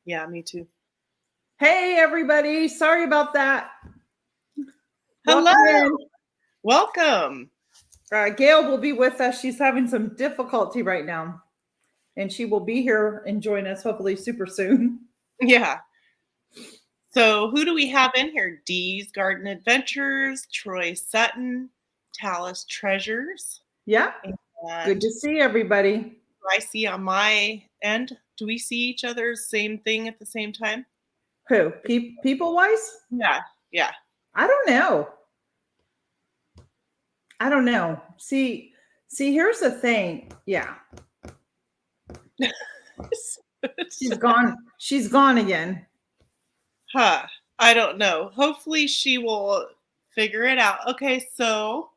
Yeah, me too. Hey, everybody. Sorry about that. Hello. Welcome. Welcome. Gail will be with us. She's having some difficulty right now, and she will be here and join us hopefully super soon. Yeah. So who do we have in here? Dee's Garden Adventures, Troy Sutton, Talus Treasures. Yeah. Good to see everybody. I see on my end. Do we see each other's same thing at the same time? Who? People-wise? Yeah. Yeah. I don't know. See, here's the thing. Yeah. She's gone again. Huh. I don't know. Hopefully she will figure it out. Okay, so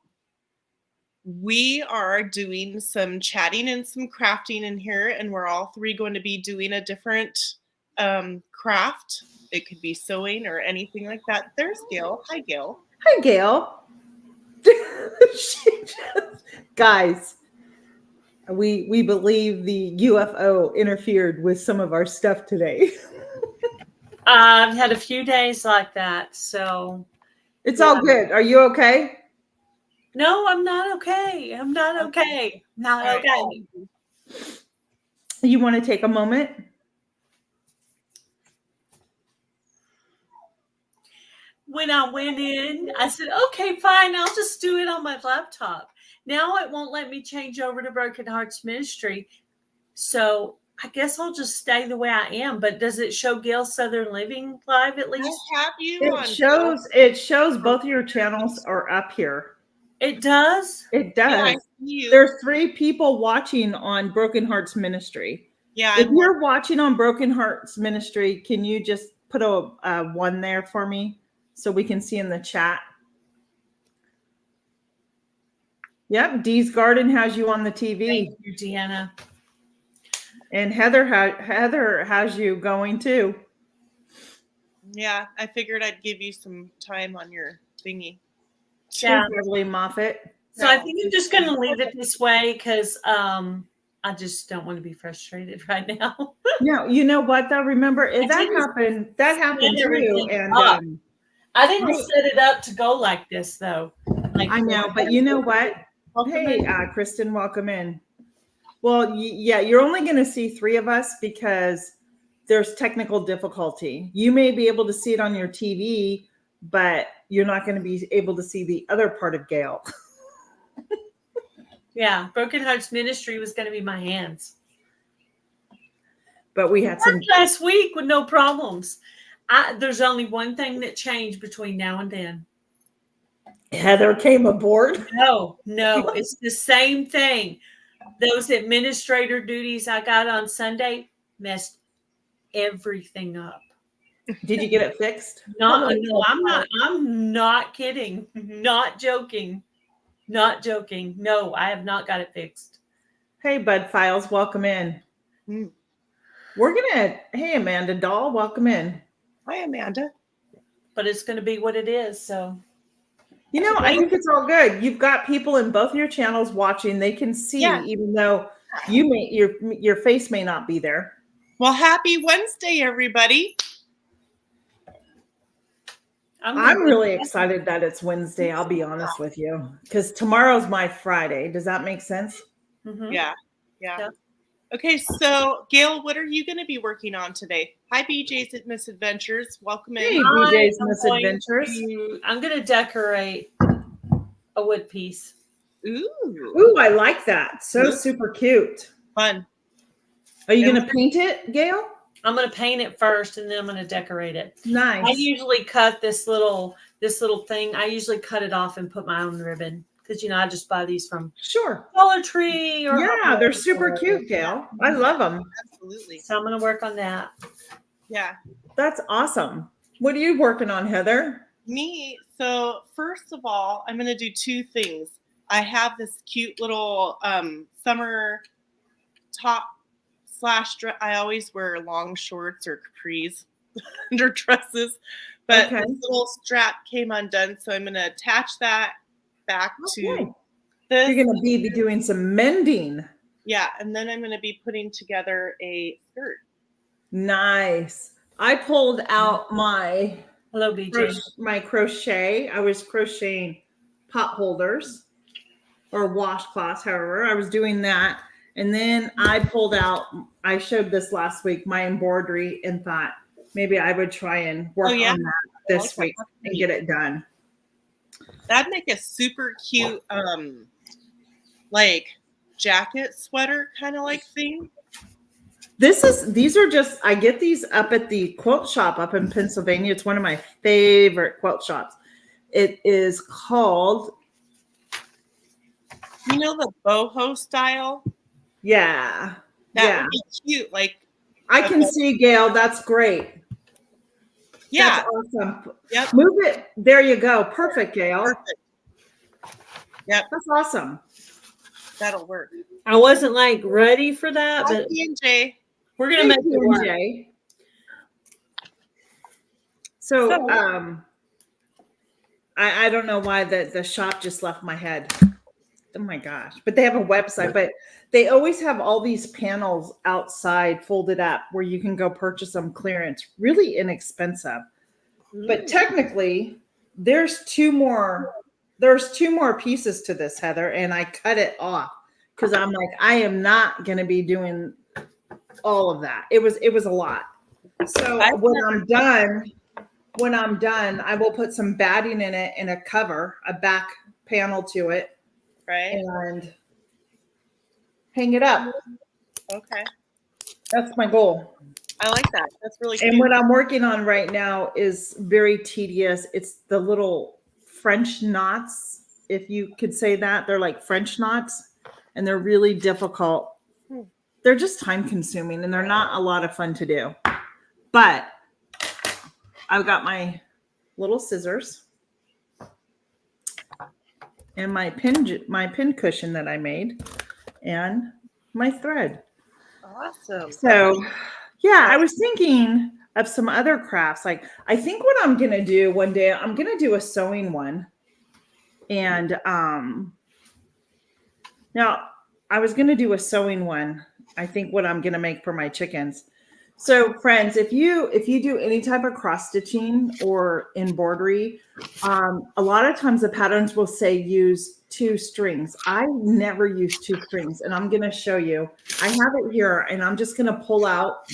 we are doing some chatting and some crafting in here, and we're all three going to be doing a different craft. It could be sewing or anything like that. There's Gail. Hi, Gail. Hi, Gail. Guys, we believe the UFO interfered with some of our stuff today. I've had a few days like that, so it's all good. Are you okay? No, I'm not okay. I'm not okay. Not okay. You want to take a moment? When I went in, I said, okay, fine, I'll just do it on my laptop. Now it won't let me change over to Broken Hearts Ministry. So I guess I'll just stay the way I am. But does it show Gail Southern Living live at least? I have you it on. It shows both of your channels are up here. It does? It does. Yeah, I see you. There's 3 people watching on Broken Hearts Ministry. Yeah. If you're watching on Broken Hearts Ministry, can you just put a 1 there for me so we can see in the chat? Yep, Dee's Garden has you on the TV. Thank you, Deanna. And Heather has you going too. Yeah, I figured I'd give you some time on your thingy. Yeah, Beverly Moffat. So I think I'm just going to leave it this way because I just don't want to be frustrated right now. No, you know what though? Remember that happened too, and I didn't set it up to go like this though. I know, but you know what? Hey, Kristen, welcome in. Well, yeah, you're only going to see 3 of us because there's technical difficulty. You may be able to see it on your TV, but you're not going to be able to see the other part of Gail. Yeah, Broken Hearts Ministry was going to be my hands. But we had some last week with no problems. There's only one thing that changed between now and then. Heather came aboard. No, it's the same thing. Those administrator duties I got on Sunday messed everything up. Did you get it fixed? No, I'm not kidding. Not joking. No, I have not got it fixed. Hey, Bud Files, welcome in. Hey, Amanda Dahl, welcome in. Hi, Amanda. But it's going to be what it is, so. You know, I think it's all good. You've got people in both your channels watching. They can see, even though your face may not be there. Well, happy Wednesday, everybody. I'm really excited that it's Wednesday. I'll be honest with you, because tomorrow's my Friday. Does that make sense? Mm-hmm. Yeah. Okay, so Gail, what are you going to be working on today? Hi, BJ's at Misadventures. Welcome in. Hey, BJ's Misadventures. I'm going to decorate a wood piece. Ooh, I like that. So super cute. Fun. Are you going to paint it, Gail? I'm going to paint it first, and then I'm going to decorate it. Nice. I usually cut this little thing. I usually cut it off and put my own ribbon because I just buy these from Dollar Tree. They're super cute, Gail. I love them. Absolutely. So I'm going to work on that. Yeah, that's awesome. What are you working on, Heather? Me. So first of all, I'm going to do 2 things. I have this cute little summer top / dress. I always wear long shorts or capris under dresses, but this little strap came undone, so I'm going to attach that back to this. You're going to be doing some mending. Yeah, and then I'm going to be putting together a skirt. Nice. I pulled out my Hello, BJ. crochet. I was crocheting pot holders or washcloths, however. I was doing that. And then I showed this last week, my embroidery, and thought maybe I would try and work on that this week and get it done. That'd make a super cute, like jacket sweater kind of like thing. These are just, I get these up at the quilt shop up in Pennsylvania. It's one of my favorite quilt shops. It is called, you know, the boho style. Yeah. That would be cute. Like, I can see, Gail. That's great. Yeah. That's awesome. Yep. Move it. There you go. Perfect, Gail. Perfect. Yep. That's awesome. That'll work. I wasn't like ready for that, but Jay. We're gonna make it work. So I don't know why the shop just left my head. Oh my gosh. But they have a website, but they always have all these panels outside folded up where you can go purchase them clearance, really inexpensive. But technically there's two more pieces to this, Heather, and I cut it off because I'm like, I am not going to be doing all of that. It was a lot. So when I'm done, I will put some batting in it and a cover, a back panel to it. Right. And hang it up. Okay. That's my goal. I like that. That's really cute. And what I'm working on right now is very tedious. It's the little French knots, if you could say that. They're like French knots, and they're really difficult. They're just time consuming, and they're not a lot of fun to do. But I've got my little scissors and my pin cushion that I made and my thread. Awesome. So yeah, I was thinking of some other crafts. Like, I think what I'm going to do one day, I'm going to do a sewing one. And now I was going to do a sewing one. I think what I'm going to make for my chickens. So friends, if you do any type of cross stitching or embroidery, a lot of times the patterns will say use 2 strings. I never use 2 strings, and I'm going to show you. I have it here, and I'm just going to pull out.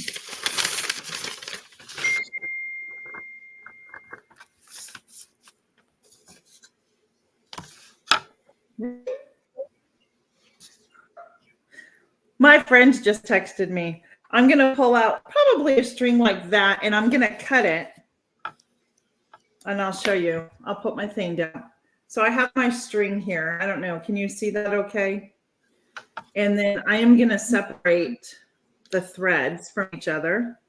My friends just texted me. I'm going to pull out probably a string like that, and I'm going to cut it. And I'll show you. I'll put my thing down. So I have my string here. I don't know. Can you see that okay? And then I am going to separate the threads from each other.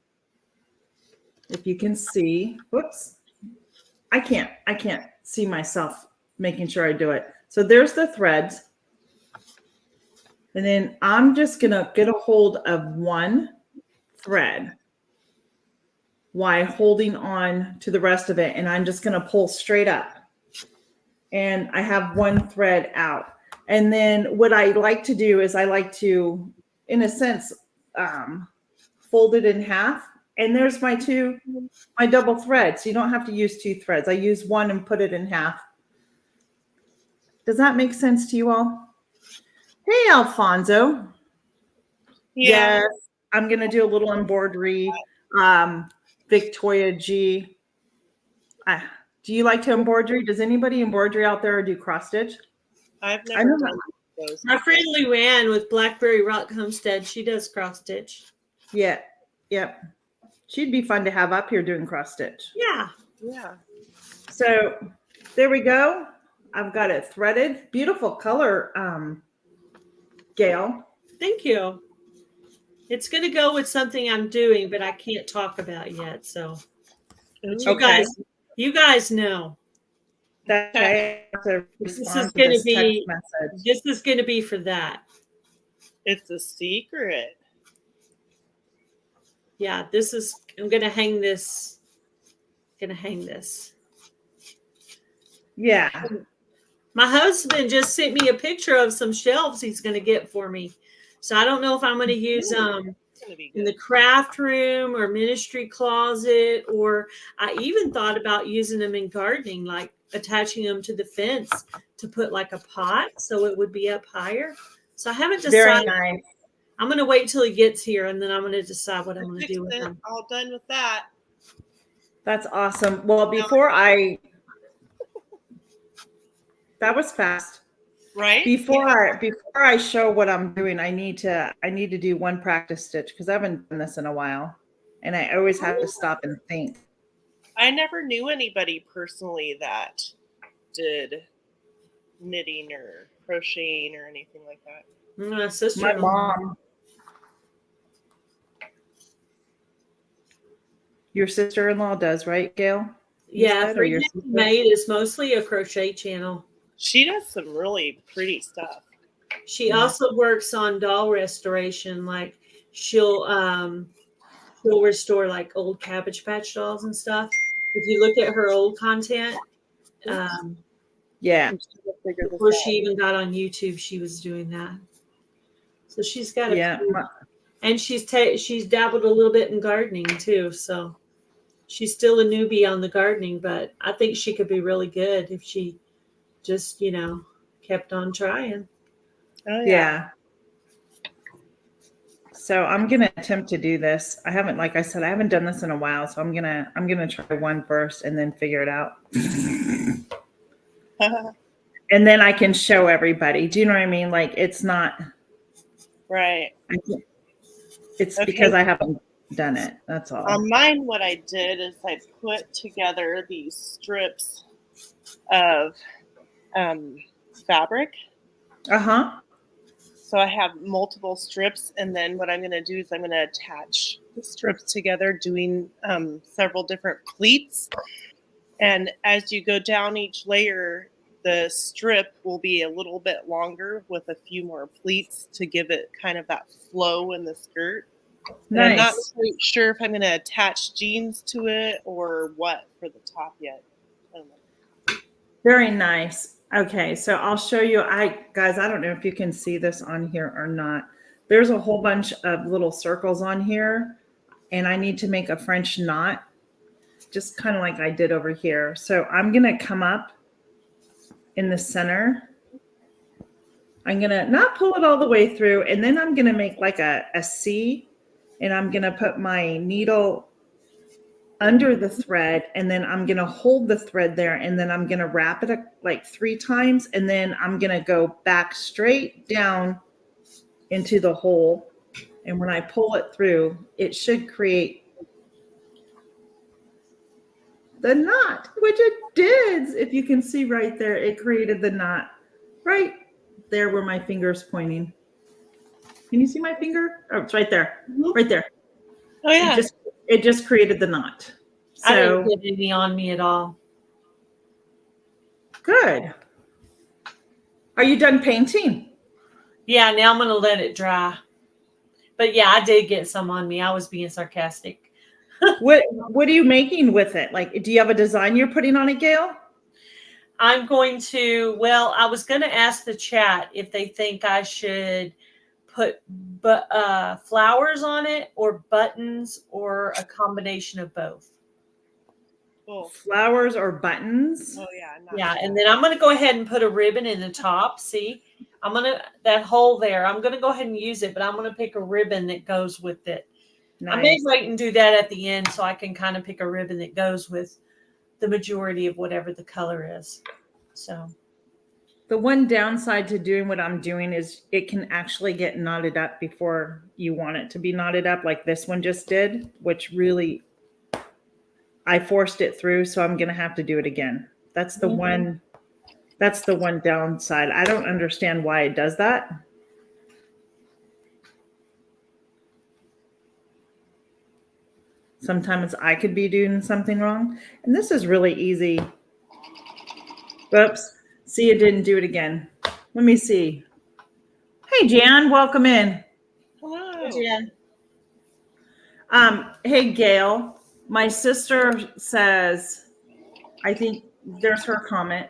If you can see. Whoops. I can't see myself making sure I do it. So there's the threads. And then I'm just going to get a hold of one thread while holding on to the rest of it. And I'm just going to pull straight up. And I have one thread out. And then what I like to do is I like to, in a sense, fold it in half. And there's my double threads. You don't have to use 2 threads. I use one and put it in half. Does that make sense to you all? Hey, Alfonso. Yeah. Yes, I'm going to do a little embroidery. Victoria G. Do you like to embroidery? Does anybody embroidery out there or do cross stitch? I've never done those. My friend Luann with Blackberry Rock Homestead, she does cross stitch. Yeah. Yep. She'd be fun to have up here doing cross stitch. Yeah. Yeah. So there we go. I've got it threaded. Beautiful color, Gail. Thank you. It's going to go with something I'm doing, but I can't talk about yet. So you guys know. That I have to This respond is to going to this be text message. this is going to be for that. It's a secret. Yeah, this is. I'm going to hang this. Going to hang this. Yeah. My husband just sent me a picture of some shelves he's going to get for me. So I don't know if I'm going to use gonna be in good. the craft room or ministry closet, or I even thought about using them in gardening, like attaching them to the fence to put like a pot so it would be up higher. So I haven't Very decided. nice. I'm going to wait till he gets here and then I'm going to decide what I'm going to Fixed do with it. them. All done with that. That's awesome. Well, that was fast. Right? Before I show what I'm doing, I need to do one practice stitch because I haven't done this in a while, and I always have to stop and think. I never knew anybody personally that did knitting or crocheting or anything like that. My sister. My mom. Your sister-in-law does, right, Gail? Yeah, Or your Three Made is mostly a crochet channel. She does some really pretty stuff. She also works on doll restoration. Like she'll restore like old Cabbage Patch dolls and stuff. If you look at her old content, yeah. before she even got on YouTube, she was doing that. So she's got and she's dabbled a little bit in gardening too. So she's still a newbie on the gardening, but I think she could be really good if she just, kept on trying. Oh yeah. So I'm gonna attempt to do this. I haven't, like I said, I haven't done this in a while, so I'm gonna try one first and then figure it out. And then I can show everybody. Do you know what I mean? Like it's not right. It's because I haven't done it. That's all. On mine, what I did is I put together these strips of fabric. So I have multiple strips, and then what I'm going to do is I'm going to attach the strips together, doing several different pleats. And as you go down each layer, the strip will be a little bit longer with a few more pleats to give it kind of that flow in the skirt. And I'm not quite sure if I'm going to attach jeans to it or what for the top yet. I don't know. Very nice. Okay, so I'll show you. Guys, I don't know if you can see this on here or not. There's a whole bunch of little circles on here, and I need to make a French knot, just kind of like I did over here. So I'm going to come up in the center. I'm going to not pull it all the way through, and then I'm going to make like a C, and I'm going to put my needle under the thread, and then I'm going to hold the thread there, and then I'm going to wrap it like 3 times, and then I'm going to go back straight down into the hole. And when I pull it through, it should create the knot, which it did. If you can see right there, it created the knot right there where my finger's pointing. Can you see my finger? Oh, it's right there. Right there. Oh yeah. It just created the knot. So, I didn't get any on me at all. Good. Are you done painting? Yeah, now I'm going to let it dry. But yeah, I did get some on me. I was being sarcastic. What are you making with it? Like, do you have a design you're putting on it, Gail? I was going to ask the chat if they think I should put flowers on it or buttons or a combination of both. Cool. Flowers or buttons? Oh yeah. Yeah, and then I'm going to go ahead and put a ribbon in the top. See, that hole there, I'm going to go ahead and use it, but I'm going to pick a ribbon that goes with it. Nice. I may wait and do that at the end so I can kind of pick a ribbon that goes with the majority of whatever the color is. So the one downside to doing what I'm doing is it can actually get knotted up before you want it to be knotted up, like this one just did, which really, I forced it through, so I'm going to have to do it again. That's the one downside. I don't understand why it does that. Sometimes I could be doing something wrong. And this is really easy. Oops. See, it didn't do it again. Let me see. Hey, Jan, welcome in. Hello. Hey, Jan. Hey, Gail. My sister says, I think there's her comment.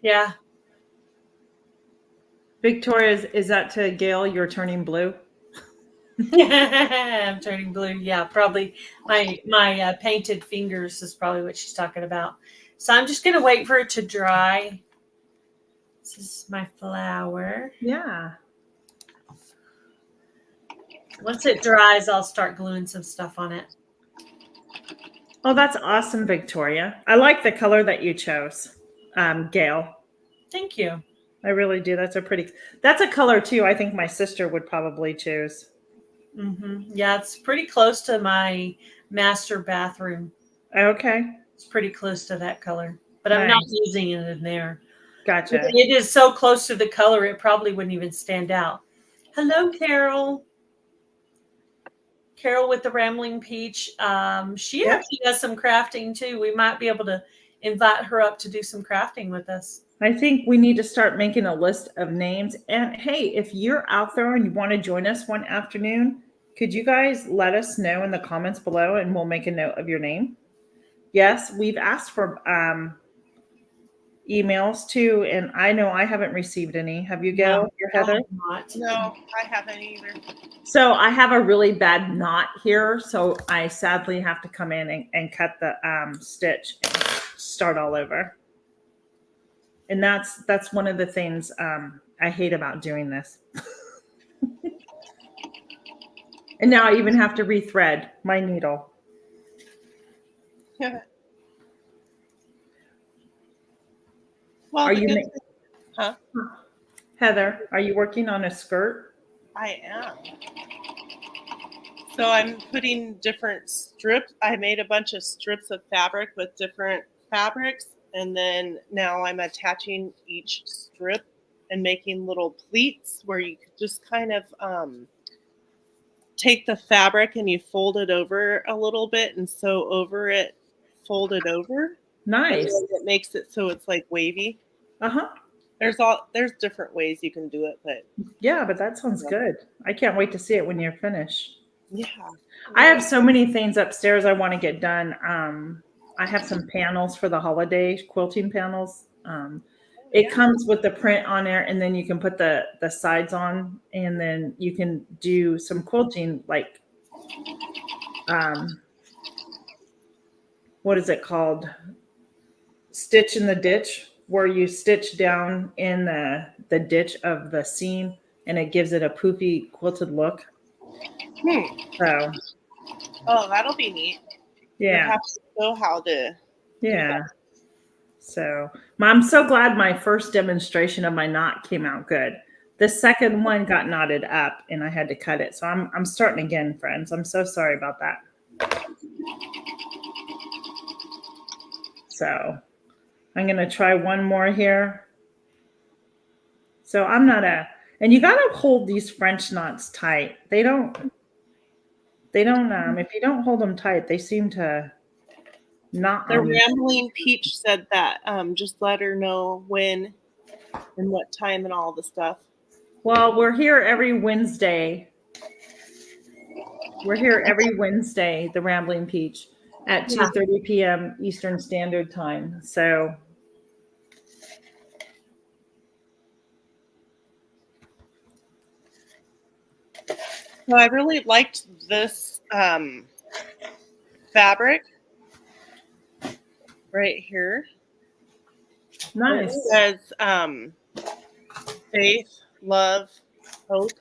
Yeah. Victoria, is that to Gail? You're turning blue. I'm turning blue. Yeah, probably my painted fingers is probably what she's talking about. So I'm just gonna wait for it to dry. This is my flower. Yeah. Once it dries, I'll start gluing some stuff on it. Oh, that's awesome, Victoria. I like the color that you chose, Gail. Thank you. I really do. That's a color too. I think my sister would probably choose. Yeah, it's pretty close to my master bathroom. Okay. It's pretty close to that color, but I'm not Nice. using it in there. Gotcha. It is so close to the color, it probably wouldn't even stand out. Hello, Carol. Carol with the Rambling Peach. She actually does some crafting too. We might be able to invite her up to do some crafting with us. I think we need to start making a list of names. And hey, if you're out there and you want to join us one afternoon, could you guys let us know in the comments below and we'll make a note of your name? Yes, we've asked for emails too, and I know I haven't received any. Have you, Gail? No, Or Heather? No, I haven't either. So I have a really bad knot here, so I sadly have to come in and cut the stitch and start all over. And that's one of the things I hate about doing this. And now I even have to rethread my needle. Well, Are you huh? Heather, are you working on a skirt? I am. So I'm putting different strips. I made a bunch of strips of fabric with different fabrics, and then now I'm attaching each strip and making little pleats where you could just kind of take the fabric and you fold it over a little bit and sew over it, fold it over. Nice. It makes it so it's like wavy. Uh-huh. There's different ways you can do it, but yeah, but that sounds good. I can't wait to see it when you're finished. Yeah. I have so many things upstairs I want to get done. I have some panels for the holiday quilting panels. It comes with the print on there, and then you can put the sides on, and then you can do some quilting like what is it called? Stitch in the ditch, where you stitch down in the ditch of the seam, and it gives it a poofy quilted look. So, that'll be neat. Yeah. You have to know how to. Yeah. So I'm so glad my first demonstration of my knot came out good. The second one got knotted up and I had to cut it. So I'm starting again, friends. I'm so sorry about that. So I'm going to try one more here. So I'm not and you got to hold these French knots tight. They don't, if you don't hold them tight, they seem to not. The Rambling Peach said that just let her know when and what time and all the stuff. Well, we're here every Wednesday. The Rambling Peach at 2:30 p.m. Eastern Standard Time. So I really liked this fabric right here. Nice. It says faith, love, hope.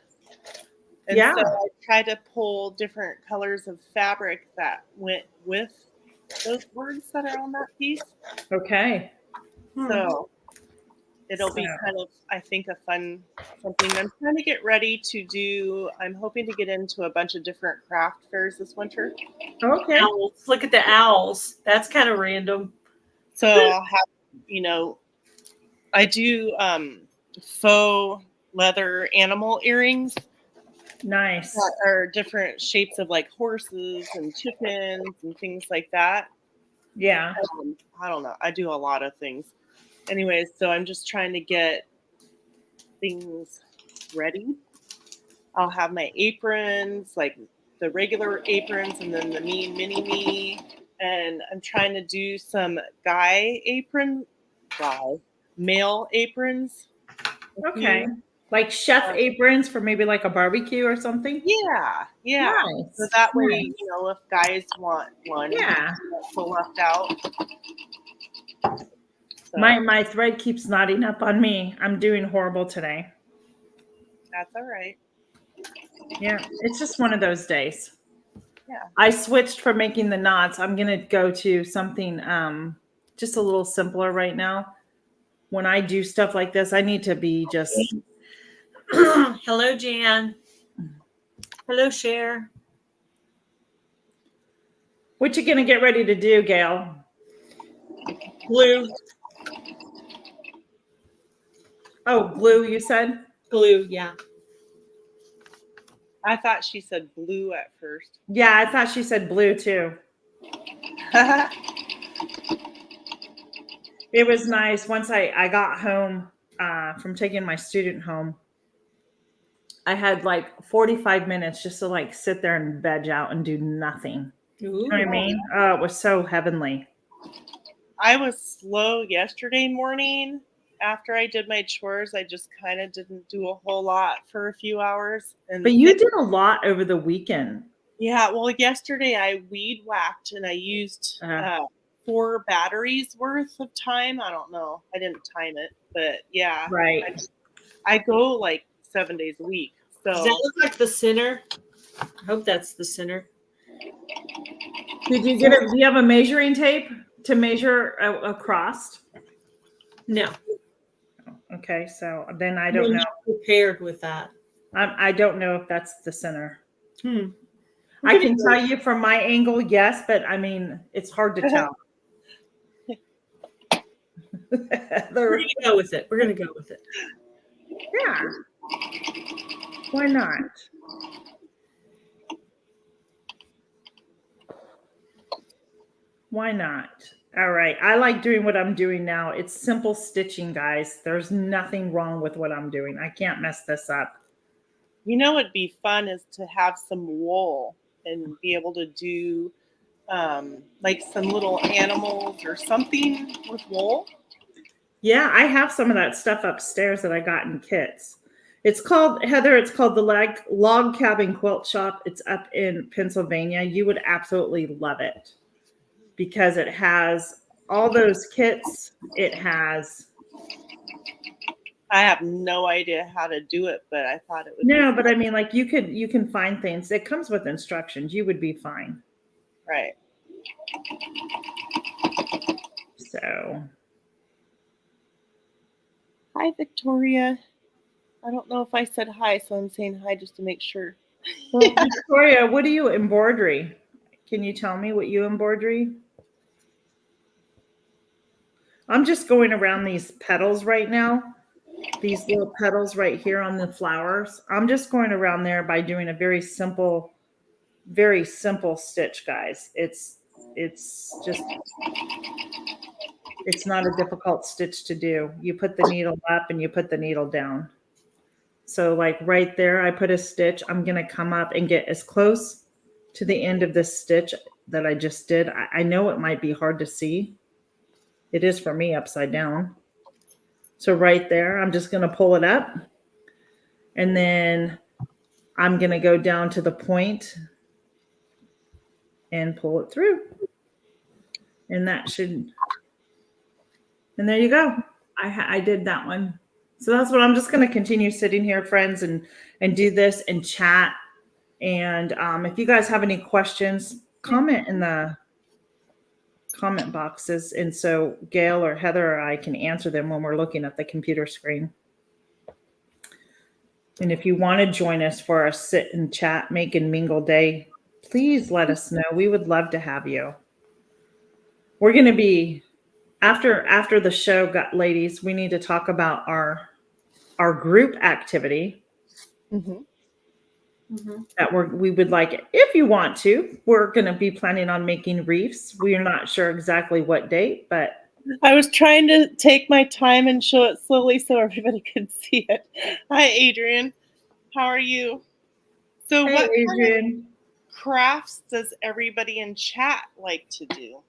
And so I tried to pull different colors of fabric that went with those words that are on that piece. Okay. So it'll be kind of, I think, a fun something. I'm trying to get ready to do, I'm hoping to get into a bunch of different craft fairs this winter. Okay. Owls. Look at the owls. That's kind of random. So I'll have, I do faux leather animal earrings. Nice. That are different shapes of like horses and chickens and things like that. Yeah. I don't know. I do a lot of things. Anyways, so I'm just trying to get things ready. I'll have my aprons, like the regular aprons, and then the mini me. And I'm trying to do some male aprons. Okay. Like chef aprons for maybe like a barbecue or something? Yeah. Nice. So that way, Nice. if guys want one, Yeah. so left out. So My thread keeps knotting up on me. I'm doing horrible today. that's all right. Yeah, it's just one of those days. Yeah. I switched from making the knots. I'm gonna go to something just a little simpler right now. When I do stuff like this, I need to be just Hello, Jan. Hello, Cher. what you gonna get ready to do, Gail? Glue. Oh, glue, you said? Glue, yeah. I thought she said blue at first. Yeah, I thought she said blue too. It was nice. Once I got home from taking my student home, I had like 45 minutes just to like sit there and veg out and do nothing. You know what I mean? Oh, it was so heavenly. I was slow yesterday morning. After I did my chores, I just kind of didn't do a whole lot for a few hours. But you did a lot over the weekend. Yeah, well, yesterday I weed whacked and I used 4 batteries worth of time. I don't know. I didn't time it, but yeah. Right. I go like 7 days a week. So Does that look like the center? I hope that's the center. Did you get do you have a measuring tape to measure across? No. Okay, so then I don't know. Prepared with that. I don't know if that's the center. Hmm. I can tell you from my angle, yes, but I mean, it's hard to tell. We're gonna go with it. We're gonna go with it. Yeah. Why not? Why not? All right. I like doing what I'm doing now. It's simple stitching, guys. There's nothing wrong with what I'm doing. I can't mess this up. What'd be fun is to have some wool and be able to do like some little animals or something with wool. Yeah, I have some of that stuff upstairs that I got in kits. It's called, Heather, it's called the Log Cabin Quilt Shop. It's up in Pennsylvania. You would absolutely love it because it has all those kits. It has. I have no idea how to do it, but I thought it would. No, but I mean, like you can find things. It comes with instructions. You would be fine. Right. So. Hi, Victoria. I don't know if I said hi, so I'm saying hi just to make sure. Well, Victoria, what do you embroidery? Can you tell me what you embroidery? I'm just going around these petals right now. These little petals right here on the flowers. I'm just going around there by doing a very simple stitch, guys. It's not a difficult stitch to do. You put the needle up and you put the needle down. So like right there, I put a stitch. I'm going to come up and get as close to the end of this stitch that I just did. I know it might be hard to see. It is for me upside down. So right there, I'm just going to pull it up. And then I'm going to go down to the point and pull it through. And that should, and there you go. I did that one. So that's what I'm just going to continue sitting here, friends, and do this and chat. And if you guys have any questions, comment in the comment boxes. And so Gail or Heather or I can answer them when we're looking at the computer screen. And if you want to join us for our sit and chat, make and mingle day, please let us know. We would love to have you. We're going to be after the show, ladies, we need to talk about our group activity. Mm-hmm. Mm-hmm. That we would like it. If you want to, we're going to be planning on making wreaths. We are not sure exactly what date, but I was trying to take my time and show it slowly so everybody could see it. Hi, Adrian. How are you? So hey, what Adrian. kind of crafts does everybody in chat like to do?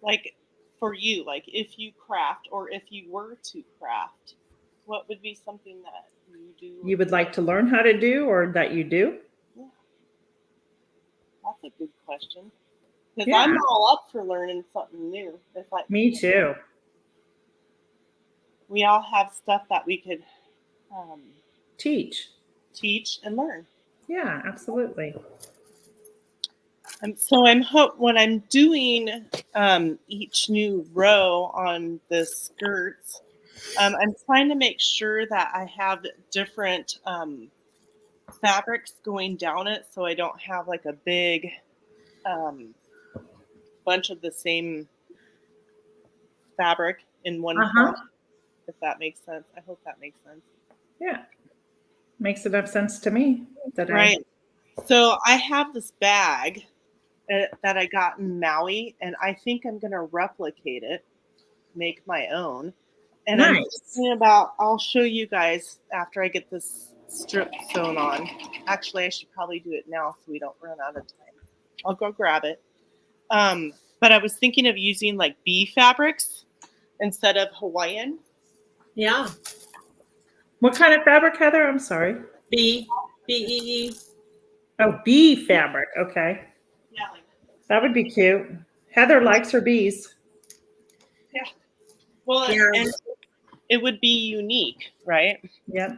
Like for you, like if you craft or if you were to craft. What would be something that you do? You would like to learn how to do or that you do? Yeah, that's a good question. Because Yeah, I'm all up for learning something new. If I, me too. we all have stuff that we could um, Teach. teach and learn. Yeah, absolutely. So I'm hope when I'm doing each new row on the skirts, I'm trying to make sure that I have different fabrics going down it, so I don't have like a big um, bunch of the same fabric in one Uh-huh. quantity. If that makes sense, I hope that makes sense. Yeah. Makes enough sense to me that Right. So I have this bag that I got in Maui, and I think I'm going to replicate it, make my own. And I'm Nice. thinking about, I'll show you guys after I get this strip sewn on. Actually, I should probably do it now so we don't run out of time. I'll go grab it. But I was thinking of using like bee fabrics instead of Hawaiian. Yeah. What kind of fabric, Heather? I'm sorry. B-E-E. Oh, bee fabric. Okay. Yeah, like That would be cute. Heather likes her bees. yeah. Well, Yeah. and it would be unique, right? Yep.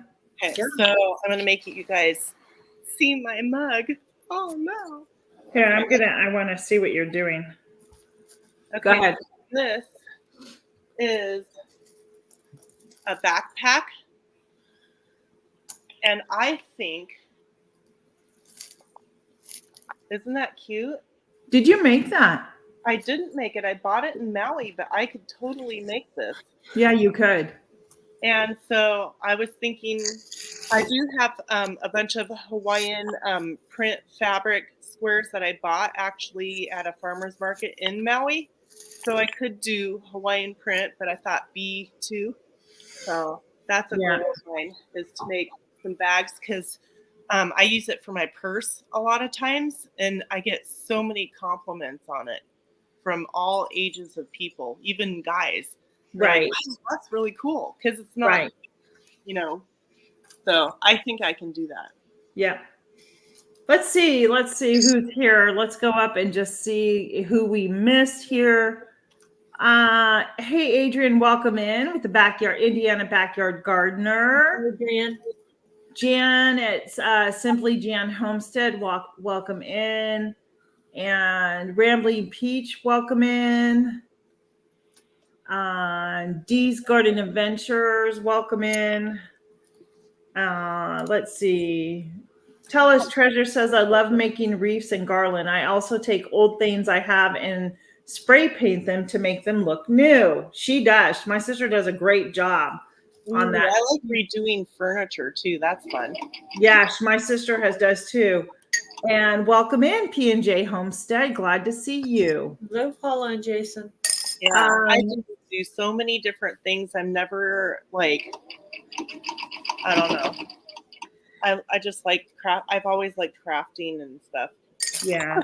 Okay, Yeah. so I'm gonna make you guys see my mug. Oh no. Here, I want to see what you're doing. Okay, Go ahead. this is a backpack, and I think, isn't that cute? Did you make that? I didn't make it. I bought it in Maui, but I could totally make this. Yeah, you could. And so I was thinking, I do have a bunch of Hawaiian print fabric squares that I bought actually at a farmer's market in Maui. So I could do Hawaiian print, but I thought bee too. So that's a Yeah. goal of mine, is to make some bags, because I use it for my purse a lot of times, and I get so many compliments on it from all ages of people, even guys. They're like, Right. "Wow, that's really cool," because it's not, Right. you know. So I think I can do that. Yeah. Let's see who's here. Let's go up and just see who we missed here. Hey, Adrian, welcome in with the backyard, Indiana Backyard Gardener. Adrian. Jan, it's Simply Jan Homestead, welcome in. And Rambling Peach, welcome in. Dee's Garden Adventures, welcome in. Let's see. Tell Us Treasure says, I love making wreaths and garland. I also take old things I have and spray paint them to make them look new. She does. My sister does a great job on that. I like redoing furniture too. That's fun. Yeah, my sister does too. And welcome in, P&J Homestead. Glad to see you. Go follow on Jason. Yeah, I just do so many different things. I'm never like, I don't know. I just like craft. I've always liked crafting and stuff. Yeah.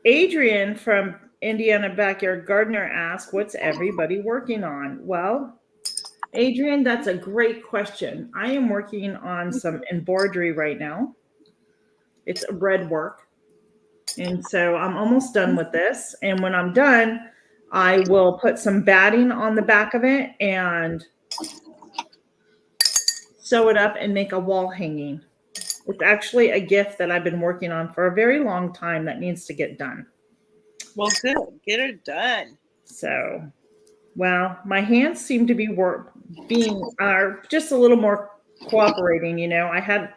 Adrian from Indiana Backyard Gardener asked, what's everybody working on? Well, Adrian, that's a great question. I am working on some embroidery right now. It's red work. And so I'm almost done with this. And when I'm done, I will put some batting on the back of it and sew it up and make a wall hanging. It's actually a gift that I've been working on for a very long time that needs to get done. Well, good. Get it done. So, well, my hands seem to be just a little more cooperating. You know, I had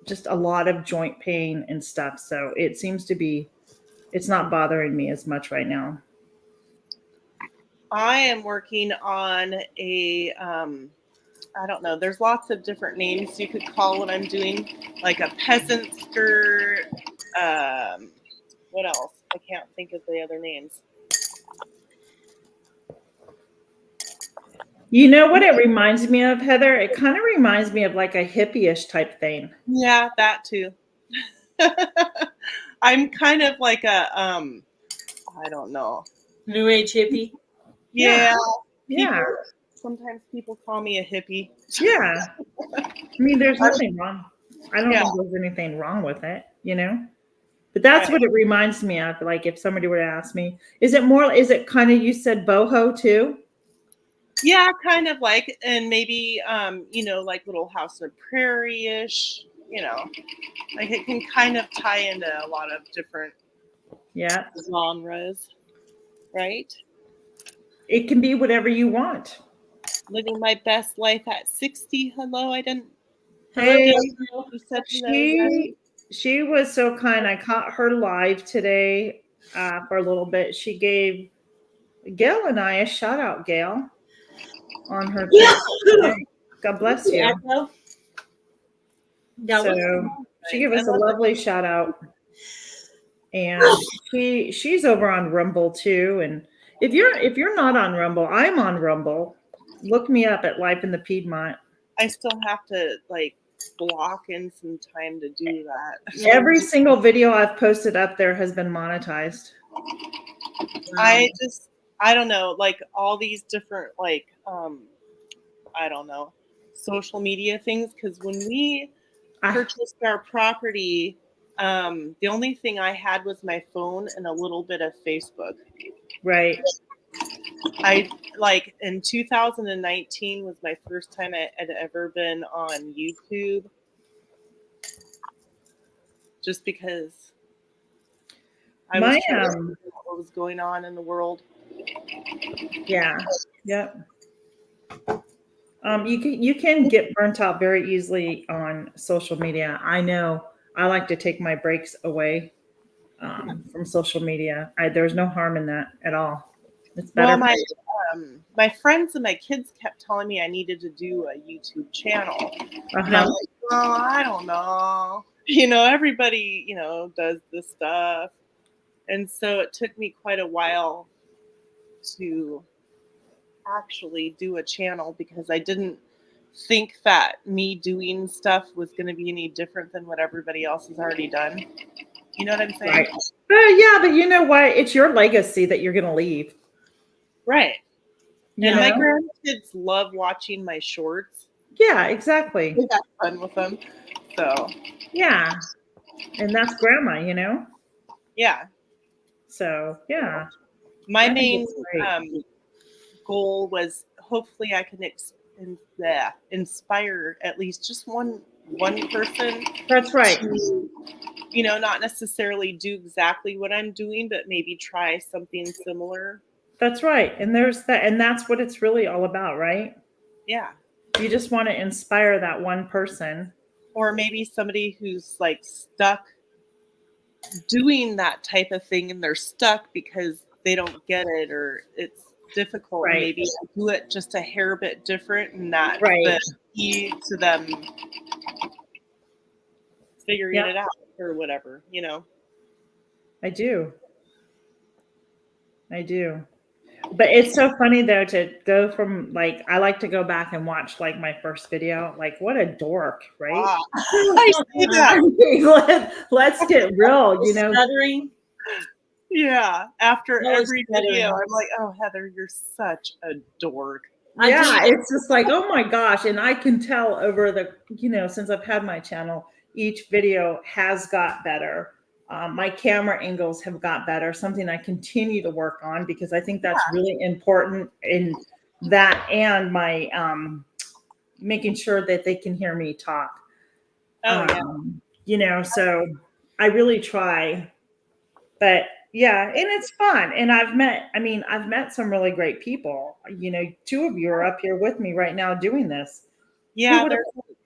just a lot of joint pain and stuff. So it seems to be, it's not bothering me as much right now. I am working on a, I don't know, there's lots of different names you could call what I'm doing, like a peasant skirt. What else? I can't think of the other names. You know what it reminds me of, Heather? It kind of reminds me of like a hippie-ish type thing. Yeah, that too. I'm kind of like a, I don't know. New Age hippie. Yeah. Yeah. Sometimes people call me a hippie. Yeah. I mean, there's nothing wrong. I don't Yeah. think there's anything wrong with it, you know? But that's Right. what it reminds me of. Like if somebody were to ask me, is it kind of, you said boho too? Yeah, kind of like, and maybe, like Little House on the Prairie-ish, like it can kind of tie into a lot of different Yeah. genres, right? It can be whatever you want. Living my best life at 60. Hello, I didn't. Hey, Hello, you said hello. Yes. she was so kind. I caught her live today for a little bit. She gave Gail and I a shout out, Gail, on her thing. God bless you. Echo. That was So she nice. gave us a lovely shout out. And she's over on Rumble too. And if you're not on Rumble, I'm on Rumble. Look me up at Life in the Piedmont. I still have to like block in some time to do that. Every single video I've posted up there has been monetized. I don't know, like all these different like I don't know, social media things, because when we purchased our property, the only thing I had was my phone and a little bit of Facebook. Right. I like in 2019 was my first time I had ever been on YouTube, just because I was trying to figure out what was going on in the world. Yeah. Yep. You can get burnt out very easily on social media. I know. I like to take my breaks away from social media. There's no harm in that at all. It's better. Well, my friends and my kids kept telling me I needed to do a YouTube channel, and I'm like, oh, I don't know. Everybody does this stuff, and so it took me quite a while to actually do a channel because I didn't think that me doing stuff was going to be any different than what everybody else has already done. You know what I'm saying? Right. Yeah, but you know what? It's your legacy that you're going to leave. Right. You and know? my grandkids love watching my shorts. Yeah, exactly. We have fun with them. So. Yeah. And that's grandma, Yeah. So, yeah. My main goal was hopefully I can inspire at least just one person. That's right. To, not necessarily do exactly what I'm doing, but maybe try something similar. That's right. And there's that, and that's what it's really all about, right? Yeah. You just want to inspire that one person. Or maybe somebody who's like stuck doing that type of thing and they're stuck because they don't get it or it's difficult. Right. Maybe do it just a hair bit different and that's right. the key to them figuring it out or whatever, I do. But it's so funny though to go from like, I like to go back and watch like my first video. Like what a dork, right? I see that. Let's get real, Stuttering. Yeah. After every video, I'm like, oh, Heather, you're such a dork. Yeah, it's just like, oh my gosh. And I can tell over the, since I've had my channel, each video has got better. My camera angles have got better, something I continue to work on because I think that's really important in that and my making sure that they can hear me talk. So I really try. But yeah, and it's fun. And I've met some really great people. Two of you are up here with me right now doing this. Yeah,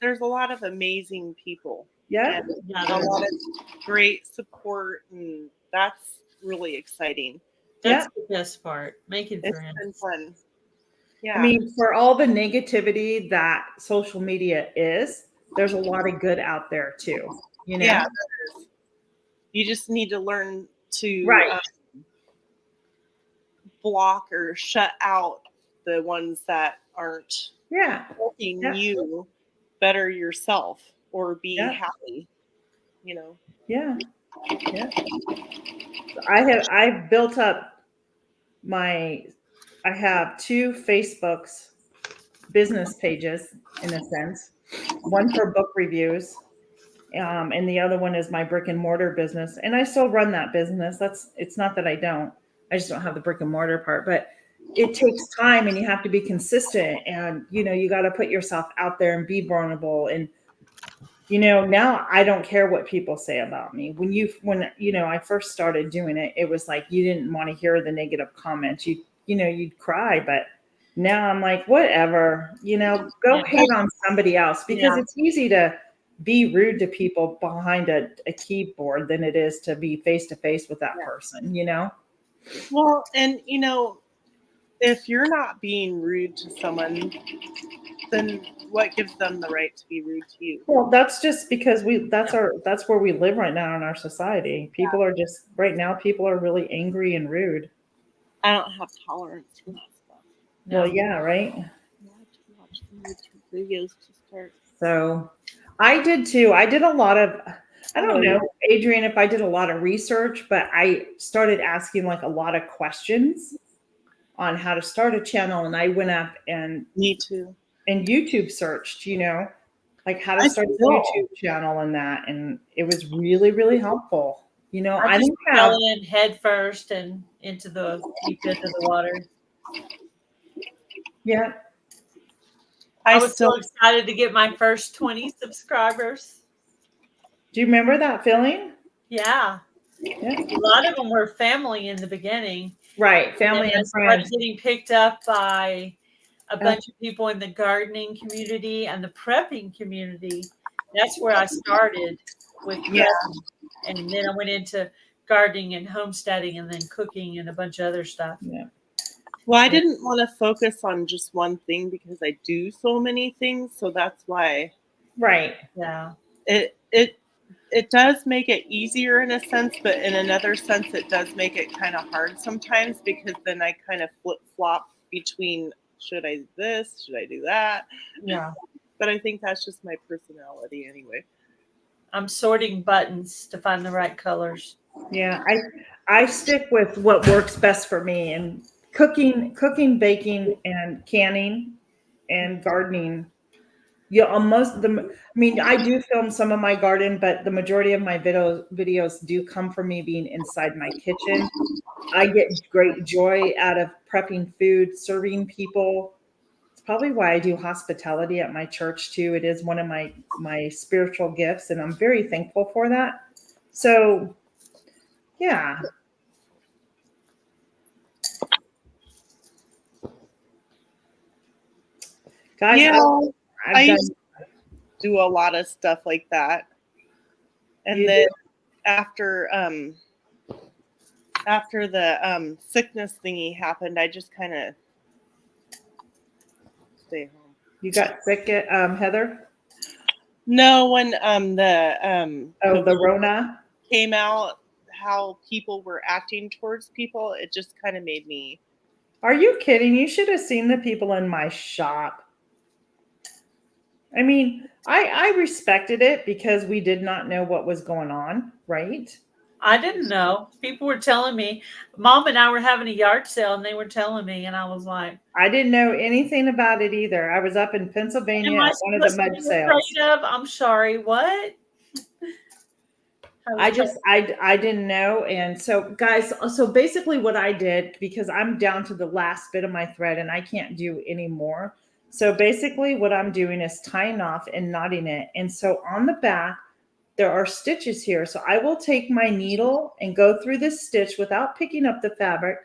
there's a lot of amazing people. Yeah. A lot of great support, and that's really exciting. That's the best part. Making friends. It's been fun. Yeah. I mean, for all the negativity that social media is, there's a lot of good out there too. Yeah. You just need to learn to block or shut out the ones that aren't helping you better yourself or be happy, Yeah. I've built up I have 2 Facebooks business pages in a sense. One for book reviews, and the other one is my brick and mortar business. And I still run that business. It's not that I don't. I just don't have the brick and mortar part, but it takes time and you have to be consistent, and you got to put yourself out there and be vulnerable. And now I don't care what people say about me. When I first started doing it, it was like you didn't want to hear the negative comments. You'd cry, but now I'm like, whatever, go hate on somebody else, because it's easy to be rude to people behind a keyboard than it is to be face to face with that person, Well, and if you're not being rude to someone, then what gives them the right to be rude to you? Well, that's just because that's where we live right now in our society. People are just right now. People are really angry and rude. I don't have tolerance for that stuff. Well, yeah, right. I have to watch the YouTube videos to start. So I did too. I did a lot of, I don't know, Adrian, if I did a lot of research, but I started asking like a lot of questions on how to start a channel. And I went up and Me too. And YouTube searched, like how to start a YouTube channel and that. And it was really, really helpful. I just fell in head first and into the deep end of the water. Yeah. I was so excited to get my first 20 subscribers. Do you remember that feeling? Yeah. A lot of them were family in the beginning. Right. Family and friends. Getting picked up by a bunch of people in the gardening community and the prepping community. That's where I started with prepping. And then I went into gardening and homesteading and then cooking and a bunch of other stuff. Yeah. Well, I didn't want to focus on just one thing because I do so many things. So that's why. Right. Yeah. It does make it easier in a sense, but in another sense, it does make it kind of hard sometimes, because then I kind of flip-flop between, should I do this? Should I do that? Yeah. But I think that's just my personality anyway. I'm sorting buttons to find the right colors. Yeah. I stick with what works best for me, and cooking, baking, and canning and gardening. Yeah, I do film some of my garden, but the majority of my videos do come from me being inside my kitchen. I get great joy out of prepping food, serving people. It's probably why I do hospitality at my church too. It is one of my spiritual gifts, and I'm very thankful for that. So, yeah. Guys, I used to do a lot of stuff like that. And then after the sickness thingy happened, I just kind of stay home. You got sick, Heather? No, when the Rona came out, how people were acting towards people, it just kind of made me. Are you kidding? You should have seen the people in my shop. I mean, I respected it because we did not know what was going on, right? I didn't know. People were telling me. Mom and I were having a yard sale, and they were telling me, and I was like, I didn't know anything about it either. I was up in Pennsylvania at one of the mud sales. I'm sorry, what? I didn't know. And so, guys, so basically what I did, because I'm down to the last bit of my thread and I can't do any more. So basically what I'm doing is tying off and knotting it. And so on the back, there are stitches here. So I will take my needle and go through this stitch without picking up the fabric,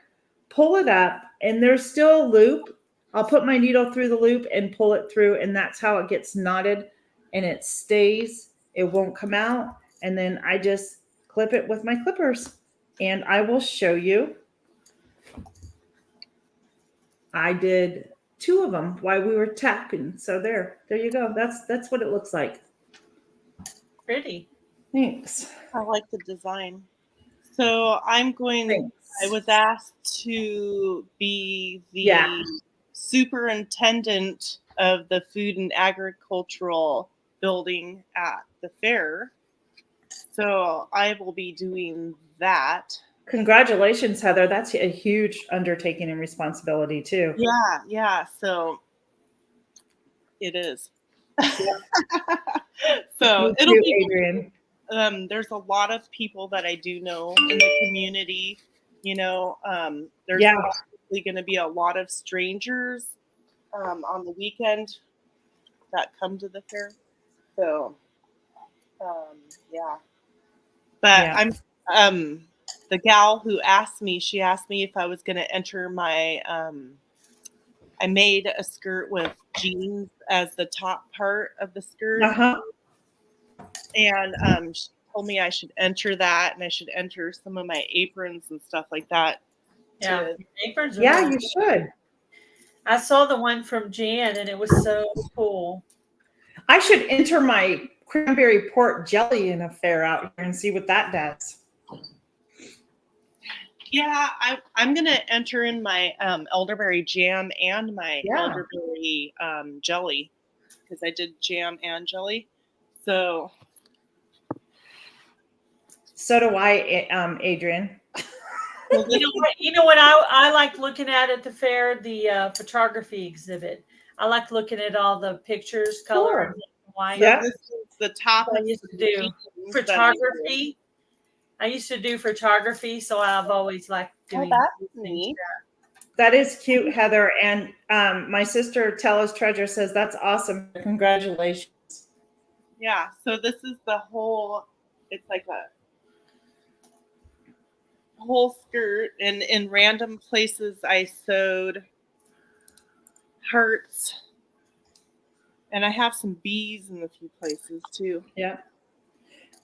pull it up, and there's still a loop. I'll put my needle through the loop and pull it through, and that's how it gets knotted and it stays. It won't come out. And then I just clip it with my clippers, and I will show you. I did 2 of them while we were tapping. So there you go. That's what it looks like. Pretty. Thanks. I like the design. So I was asked to be the superintendent of the food and agricultural building at the fair. So I will be doing that. Congratulations, Heather. That's a huge undertaking and responsibility too. Yeah. So It is. Me So it'll too, be. Adrian. There's a lot of people that I do know in the community. There's Yeah. probably going to be a lot of strangers on the weekend that come to the fair. So, yeah. But Yeah. I'm the gal who asked me. She asked me if I was going to enter my. I made a skirt with jeans as the top part of the skirt, Uh-huh. and she told me I should enter that, and I should enter some of my aprons and stuff like that. Yeah, aprons are Yeah, nice. you should. I saw the one from Jan, and it was so cool. I should enter my cranberry port jelly in a fair out here and see what that does. Yeah, I'm gonna enter in my elderberry jam and my Yeah. elderberry jelly because I did jam and jelly. So do I, Adrian. You know what I like looking at the fair? The photography exhibit. I like looking at all the pictures, color, Sure. and white. Yeah. this is the top I of used to the do jeans that I do. photography. I used to do photography, so I've always liked doing that's things. neat. That is cute, Heather. And my sister, Tella's Treasure, says that's awesome. Congratulations. Yeah, so this is the whole. It's like a whole skirt, and in random places I sewed hearts, and I have some bees in a few places too. Yeah.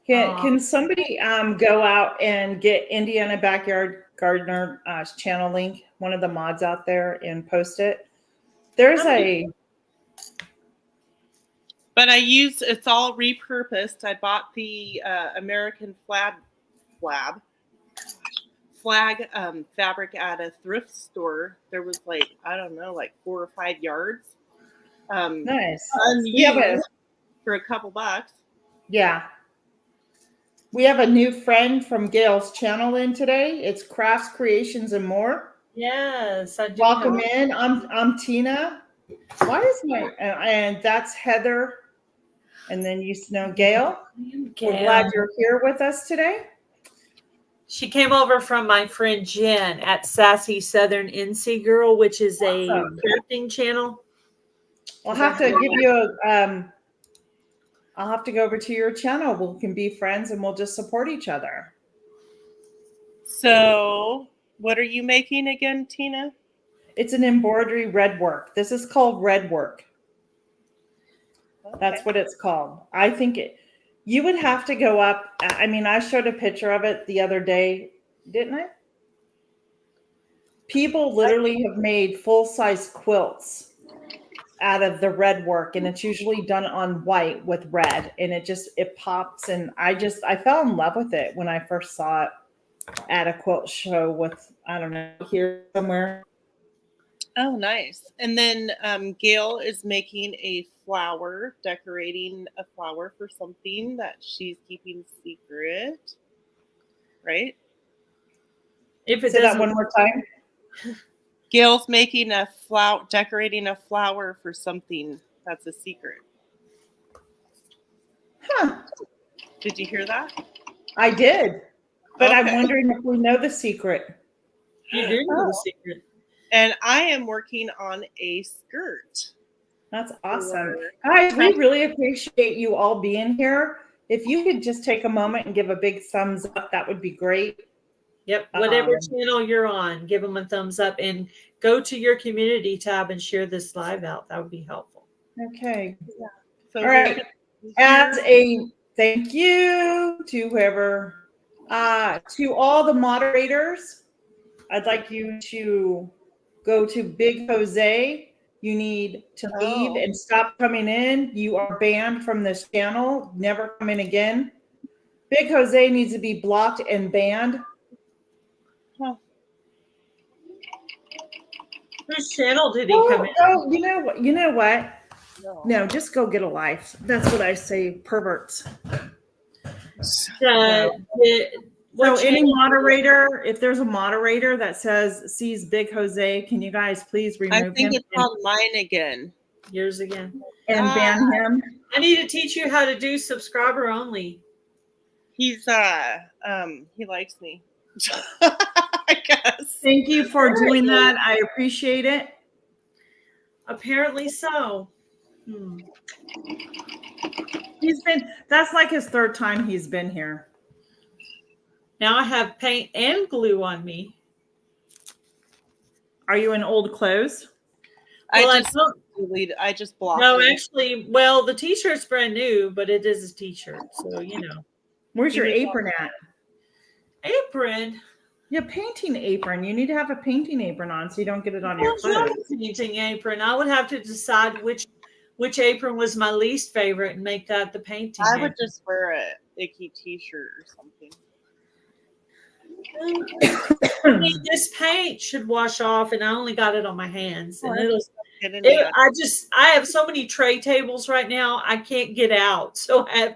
Can somebody go out and get Indiana Backyard Gardener channel link, one of the mods out there, and post it? There's a. But it's all repurposed. I bought the American flag fabric at a thrift store. There was like 4 or 5 yards. Nice. Unused for a couple bucks. Yeah. We have a new friend from Gail's channel in today. It's Crafts, Creations, and More. Yes, I do. Welcome in. I'm Tina. Why is my and that's Heather. And then you know Gail. We're glad you're here with us today. She came over from my friend Jen at Sassy Southern NC Girl, which is a crafting channel. I'll have to give you I'll have to go over to your channel. We can be friends and we'll just support each other. So, what are you making again, Tina? It's an embroidery red work. This is called red work. Okay. That's what it's called. I think you would have to go up. I mean, I showed a picture of it the other day, didn't I? People literally have made full-size quilts out of the red work, and it's usually done on white with red, and it pops. And I fell in love with it when I first saw it at a quilt show with, I don't know, here somewhere. Oh, nice. And then Gail is making a flower, decorating a flower for something that she's keeping secret, right? Say that one more time. Gail's making decorating a flower for something that's a secret. Huh. Did you hear that? I did. But okay. I'm wondering if we know the secret. You do know the secret. And I am working on a skirt. That's awesome. Guys, we really appreciate you all being here. If you could just take a moment and give a big thumbs up, that would be great. Yep. Whatever channel you're on, give them a thumbs up and go to your community tab and share this live out. That would be helpful. Okay. Yeah. So all right. As a thank you to whoever, to all the moderators, I'd like you to go to Big Jose. You need to leave and stop coming in. You are banned from this channel. Never come in again. Big Jose needs to be blocked and banned. Huh. Whose channel did he come in? Oh, you know what? No, just go get a life. That's what I say, perverts. So any moderator, if there's a moderator that sees Big Jose, can you guys please remove him? I think it's on mine again. Yours again. And ban him. I need to teach you how to do subscriber only. He's he likes me. I guess. Thank you for doing that. I appreciate it. Apparently so. That's like his third time he's been here. Now I have paint and glue on me. Are you in old clothes? Well, I just blocked No, it. actually, well, the t-shirt's brand new, but it is a t-shirt, so you know. Where's your apron at? Apron? Yeah, painting apron. You need to have a painting apron on so you don't get it on your Well, clothes. painting apron. I would have to decide which apron was my least favorite and make that the painting. I would just wear a icky t-shirt or something. I mean, this paint should wash off, and I only got it on my hands, and I have so many tray tables right now. I can't get out, so I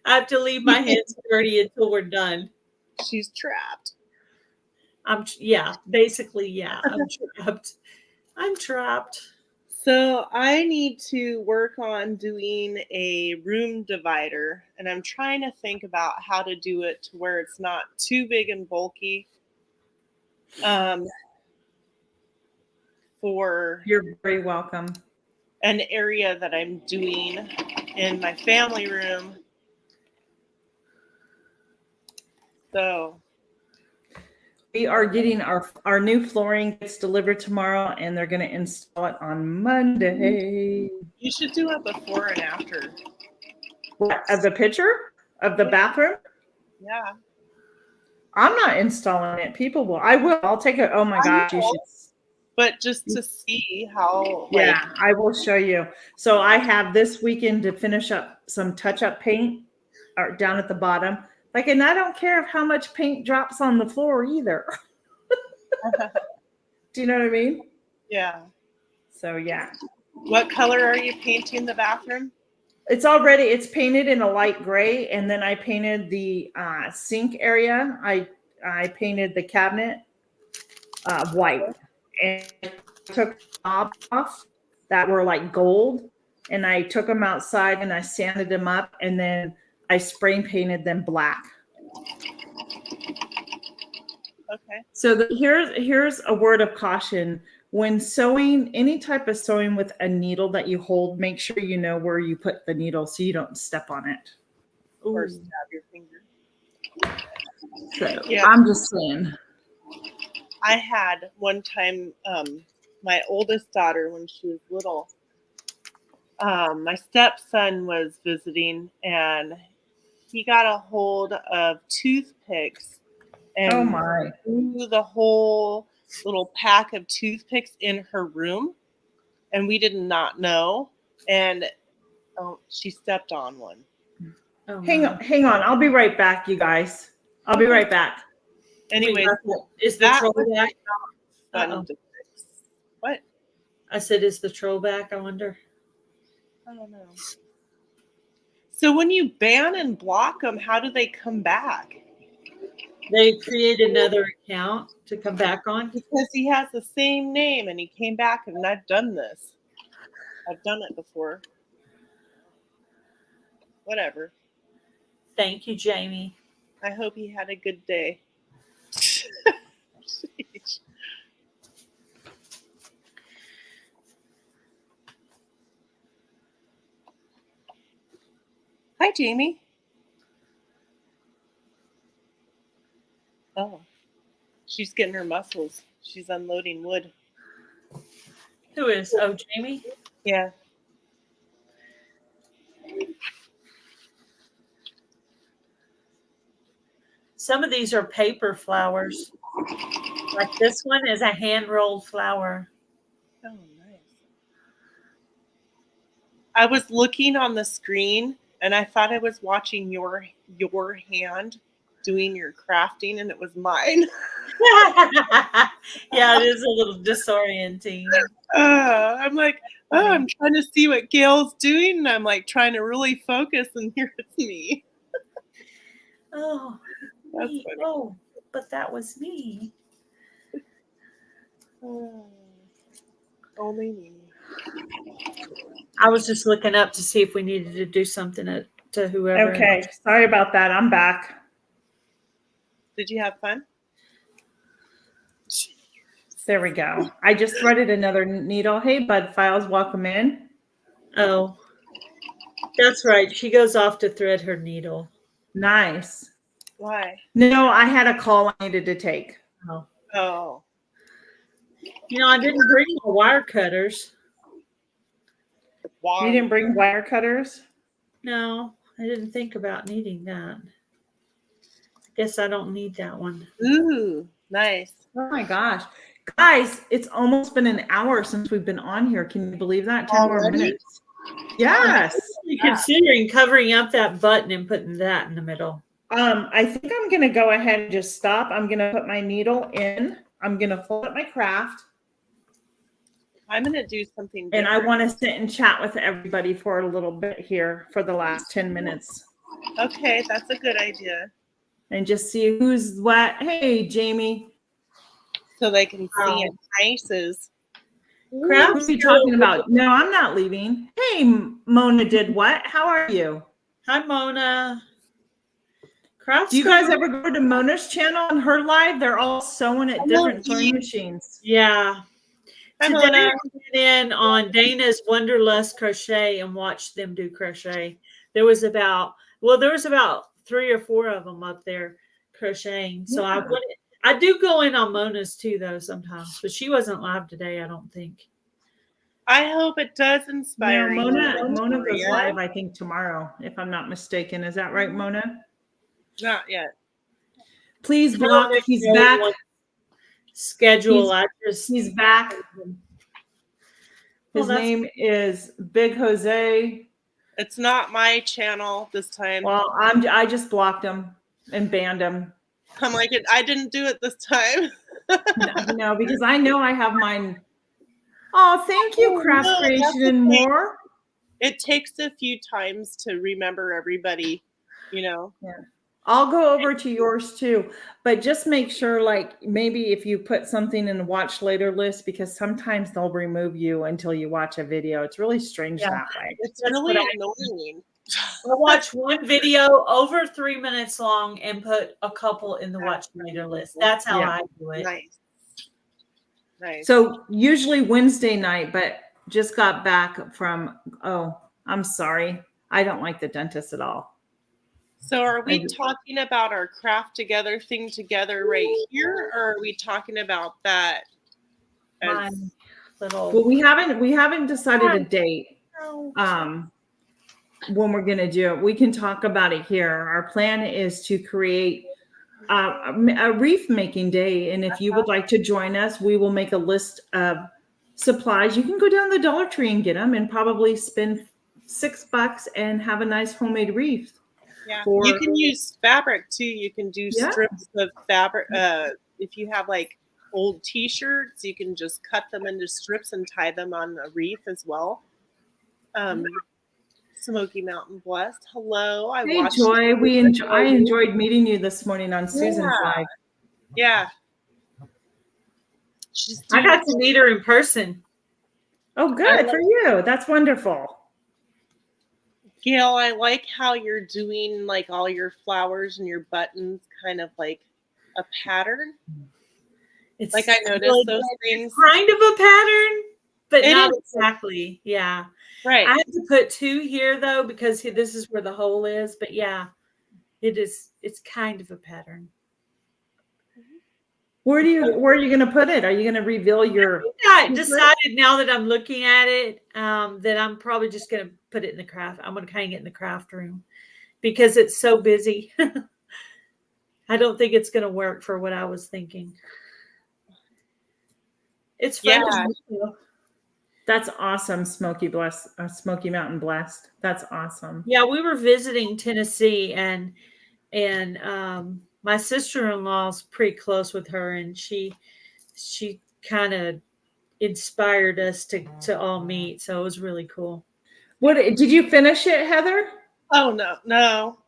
have to leave my hands dirty until we're done. She's trapped. Basically, I'm trapped. I'm trapped. So I need to work on doing a room divider, and I'm trying to think about how to do it to where it's not too big and bulky. For You're very welcome. An area that I'm doing in my family room. So we are getting our new flooring gets delivered tomorrow, and they're going to install it on Monday. You should do a before and after. What, of the picture of the bathroom? Yeah. I'm not installing it. People will. I will. I'll take it. Oh my gosh, you should. But just to see how. Yeah, I will show you. So I have this weekend to finish up some touch-up paint down at the bottom. And I don't care how much paint drops on the floor either. Do you know what I mean? Yeah. So yeah. What color are you painting the bathroom? It's painted in a light gray, and then I painted the sink area. I painted the cabinet white, and I took knobs off that were like gold, and I took them outside and I sanded them up, and then I spray painted them black. Okay. So here's a word of caution. When sewing, any type of sewing with a needle that you hold, make sure you know where you put the needle so you don't step on it. Or stab your finger. So yeah. I'm just saying. I had one time, my oldest daughter, when she was little, my stepson was visiting, and he got a hold of toothpicks and threw the whole little pack of toothpicks in her room, and we did not know, and she stepped on one. Hang on. I'll be right back, you guys. I'll be right back. Anyway, is the troll back? Fun to fix. What? I said, is the troll back? I wonder. I don't know. So when you ban and block them, how do they come back? They create another account to come back on? Because he has the same name and he came back, and I've done this. I've done it before. Whatever. Thank you, Jamie. I hope he had a good day. Hi, Jamie. Oh, she's getting her muscles. She's unloading wood. Who is? Oh, Jamie? Yeah. Some of these are paper flowers. Like this one is a hand-rolled flower. Oh, nice. I was looking on the screen, and I thought I was watching your hand doing your crafting, and it was mine. Yeah, it is a little disorienting. I'm like, I'm trying to see what Gail's doing, and I'm like trying to really focus, and here it's me. Oh, me. Oh, but that was me. Only me. I was just looking up to see if we needed to do something to whoever. Okay, sorry about that. I'm back. Did you have fun? There we go. I just threaded another needle. Hey, Bud Files, welcome in. Oh, that's right. She goes off to thread her needle. Nice. Why? No, I had a call I needed to take. Oh. Oh. You know, I didn't bring my wire cutters. You didn't bring wire cutters? No, I didn't think about needing that. Guess I don't need that one. Ooh, nice. Oh my gosh. Guys, it's almost been an hour since we've been on here. Can you believe that? 10 more Already? minutes. Yes. Considering covering up that button and putting that in the middle. I think I'm going to go ahead and just stop. I'm going to put my needle in. I'm going to fold up my craft. I'm going to do something And different. I want to sit and chat with everybody for a little bit here for the last 10 minutes. Okay, that's a good idea. And just see who's what. Hey, Jamie. So they can see in faces. What are you talking about? No, I'm not leaving. Hey, Mona did what? How are you? Hi, Mona. Craft Do you guys ever go to Mona's channel on her live? They're all sewing at different sewing machines. Yeah. Hi, Today Mona. I went in on Dana's Wonderlust Crochet and watched them do crochet. There was about 3 or 4 of them up there crocheting. So Yeah. I do go in on Mona's too, though, sometimes, but she wasn't live today, I don't think. I hope it does inspire No, you. Mona goes live, I think, tomorrow, if I'm not mistaken. Is that right, Mona? Not yet. Please block. He's back. Schedule. He's back. His name is Big Jose. It's not my channel this time. Well, I just blocked him and banned him. I'm like, I didn't do it this time. No, because I know I have mine. Oh, thank you, Craft Creation and More. It takes a few times to remember everybody, you know. Yeah. I'll go over to yours too, but just make sure, like, maybe if you put something in the watch later list, because sometimes they'll remove you until you watch a video. It's really strange that way. It's really annoying. I watch one video over 3 minutes long and put a couple in the watch later list. That's how I do it. Nice. So usually Wednesday night, but just got back from, I'm sorry. I don't like the dentist at all. So are we talking about our craft together thing together right here, or are we talking about that? Well, we haven't decided a date. When we're going to do it, we can talk about it here. Our plan is to create a wreath making day. And if you would like to join us, we will make a list of supplies. You can go down the Dollar Tree and get them and probably spend $6 and have a nice homemade wreath. Yeah, you can use fabric too. You can do strips of fabric. If you have like old T-shirts, you can just cut them into strips and tie them on a wreath as well. Smoky Mountain Blessed. Hello, Hey Joy, I enjoyed meeting you this morning on Susan's live. Yeah, I got to meet her in person. Oh, good for you. That's wonderful. Gail, I like how you're doing like all your flowers and your buttons kind of like a pattern. It's like I noticed those things. Kind of a pattern, but not exactly. Yeah. Right. I have to put 2 here though, because this is where the hole is. But yeah, it's kind of a pattern. Where are you going to put it? Are you going to reveal your? I decided now that I'm looking at it, that I'm probably just going to put it in the craft. I'm going to hang it in the craft room because it's so busy. I don't think it's going to work for what I was thinking. It's fun. Yeah. That's awesome, Smoky Mountain Blessed. That's awesome. Yeah, we were visiting Tennessee, and my sister-in-law's pretty close with her, and she kind of inspired us to all meet. So it was really cool. What did you finish it, Heather? Oh no.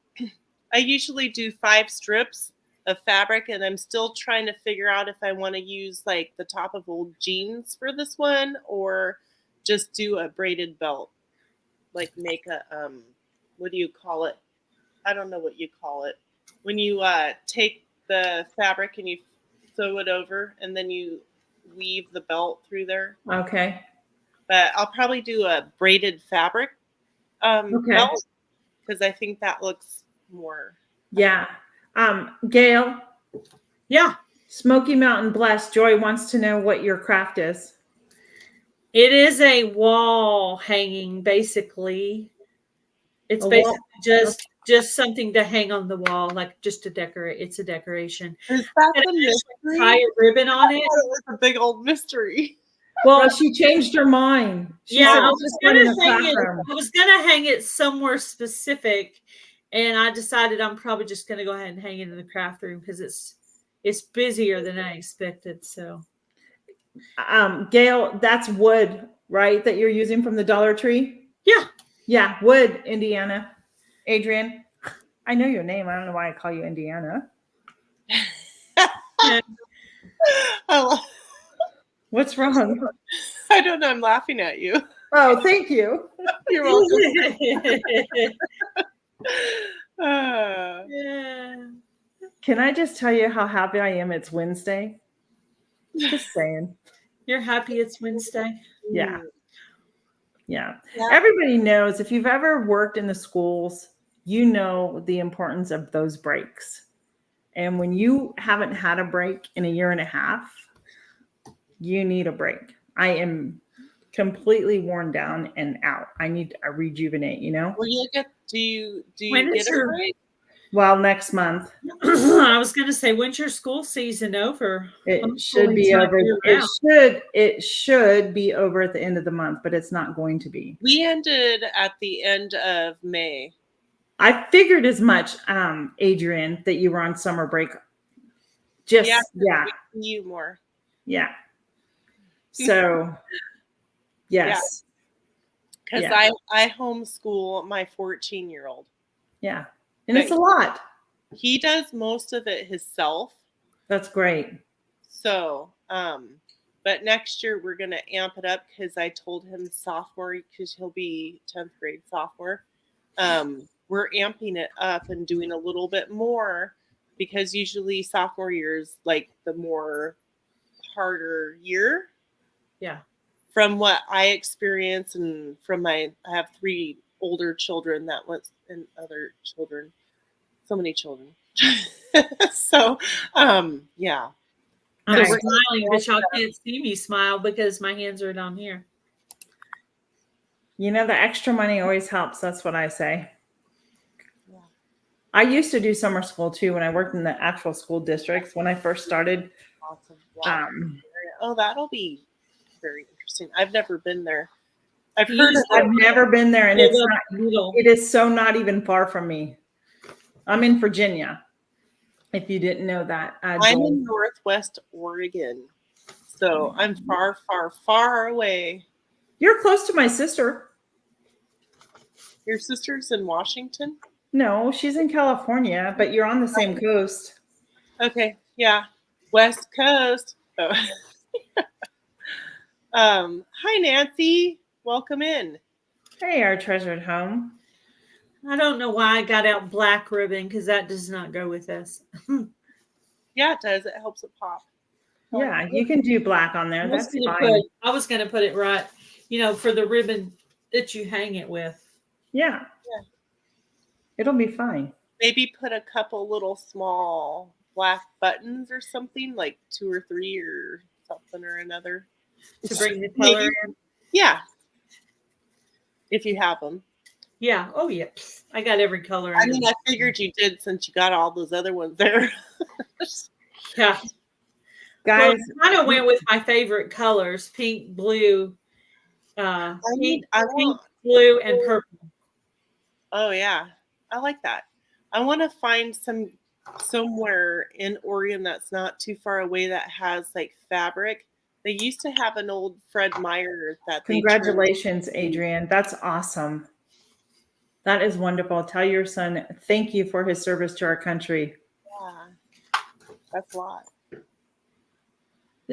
I usually do 5 strips of fabric, and I'm still trying to figure out if I want to use like the top of old jeans for this one or just do a braided belt. like make a what do you call it? I don't know what you call it. When you take the fabric and you sew it over and then you weave the belt through there. Okay. But I'll probably do a braided fabric Okay. belt because I think that looks more. Yeah. Gail, Yeah. Smoky Mountain Blessed, Joy wants to know what your craft is. It is a wall hanging, basically. It's A basically wall- just something to hang on the wall, like just to decorate. It's a decoration. Is that And the mystery? tie a ribbon on it. It was a big old mystery. Well, she changed her mind. She Yeah, said, I "I'll was just put it in gonna the hang it. classroom." I was gonna hang it somewhere specific, and I decided I'm probably just gonna go ahead and hang it in the craft room because it's busier than I expected. So Gail, that's wood, right? That you're using from the Dollar Tree? yeah, Yeah, wood, Indiana. Adrian, I know your name. I don't know why I call you Indiana. yeah. What's wrong? I don't know. I'm laughing at you. Oh, thank you. You're welcome. Uh, Yeah. Can I just tell you how happy I am it's Wednesday? Just saying. You're happy it's Wednesday? Yeah. Yeah. Yeah. Everybody knows if you've ever worked in the schools, you know the importance of those breaks. And when you haven't had a break in a year and a half, you need a break. I am completely worn down and out. I need to rejuvenate, you know? Well, you get. Do When you is get a your- break? Well, next month. I was gonna say, when's your school season over? It should be Homeschooling's not over. year-round. It should be over at the end of the month, but it's not going to be. We ended at the end of May. I figured as much, Adrian, that you were on summer break. Just Yeah. yeah. We see you more. Yeah. So yes. Because Yeah. I homeschool my 14-year-old. Yeah. And it's a lot. He does most of it himself. That's great. So, but next year we're gonna amp it up because I told him sophomore because he'll be 10th grade sophomore. We're amping it up and doing a little bit more because usually sophomore year is like the more harder year. Yeah. From what I experience and from I have 3 older children that went and other children, so many children. So, yeah. I'm Nice. smiling, but y'all can't see me smile because my hands are down here. You know, the extra money always helps. That's what I say. Yeah. I used to do summer school too when I worked in the actual school districts when I first started. Awesome. Wow. Oh, that'll be very interesting. I've never been there. I've heard of I've never been there, and it's Little- not, little. it is so not even far from me. I'm in Virginia. If you didn't know that, I'm Joel. in Northwest Oregon, so I'm far, far, far away. You're close to my sister. Your sister's in Washington? No, she's in California, but you're on the same coast. Okay, yeah, West Coast. Oh. Hi, Nancy. Welcome in. Hey, our treasured home. I don't know why I got out black ribbon because that does not go with this. Yeah, it does. It helps it pop. Yeah, you can do black on there. That's fine. I was going to put it right, for the ribbon that you hang it with. Yeah. It'll be fine. Maybe put a couple little small black buttons or something, like 2 or 3 or something or another. To bring the color in. Yeah. If you have them. Yeah. Oh, yeah. I got every color. I mean, I figured you did since you got all those other ones there. Yeah. Guys, I kind of went with my favorite colors: pink, blue, pink, blue, and purple. Oh yeah, I like that. I want to find somewhere in Oregon that's not too far away that has like fabric. They used to have an old Fred Meyer that. Congratulations, Adrian. That's awesome. That is wonderful. Tell your son thank you for his service to our country. Yeah, that's a lot.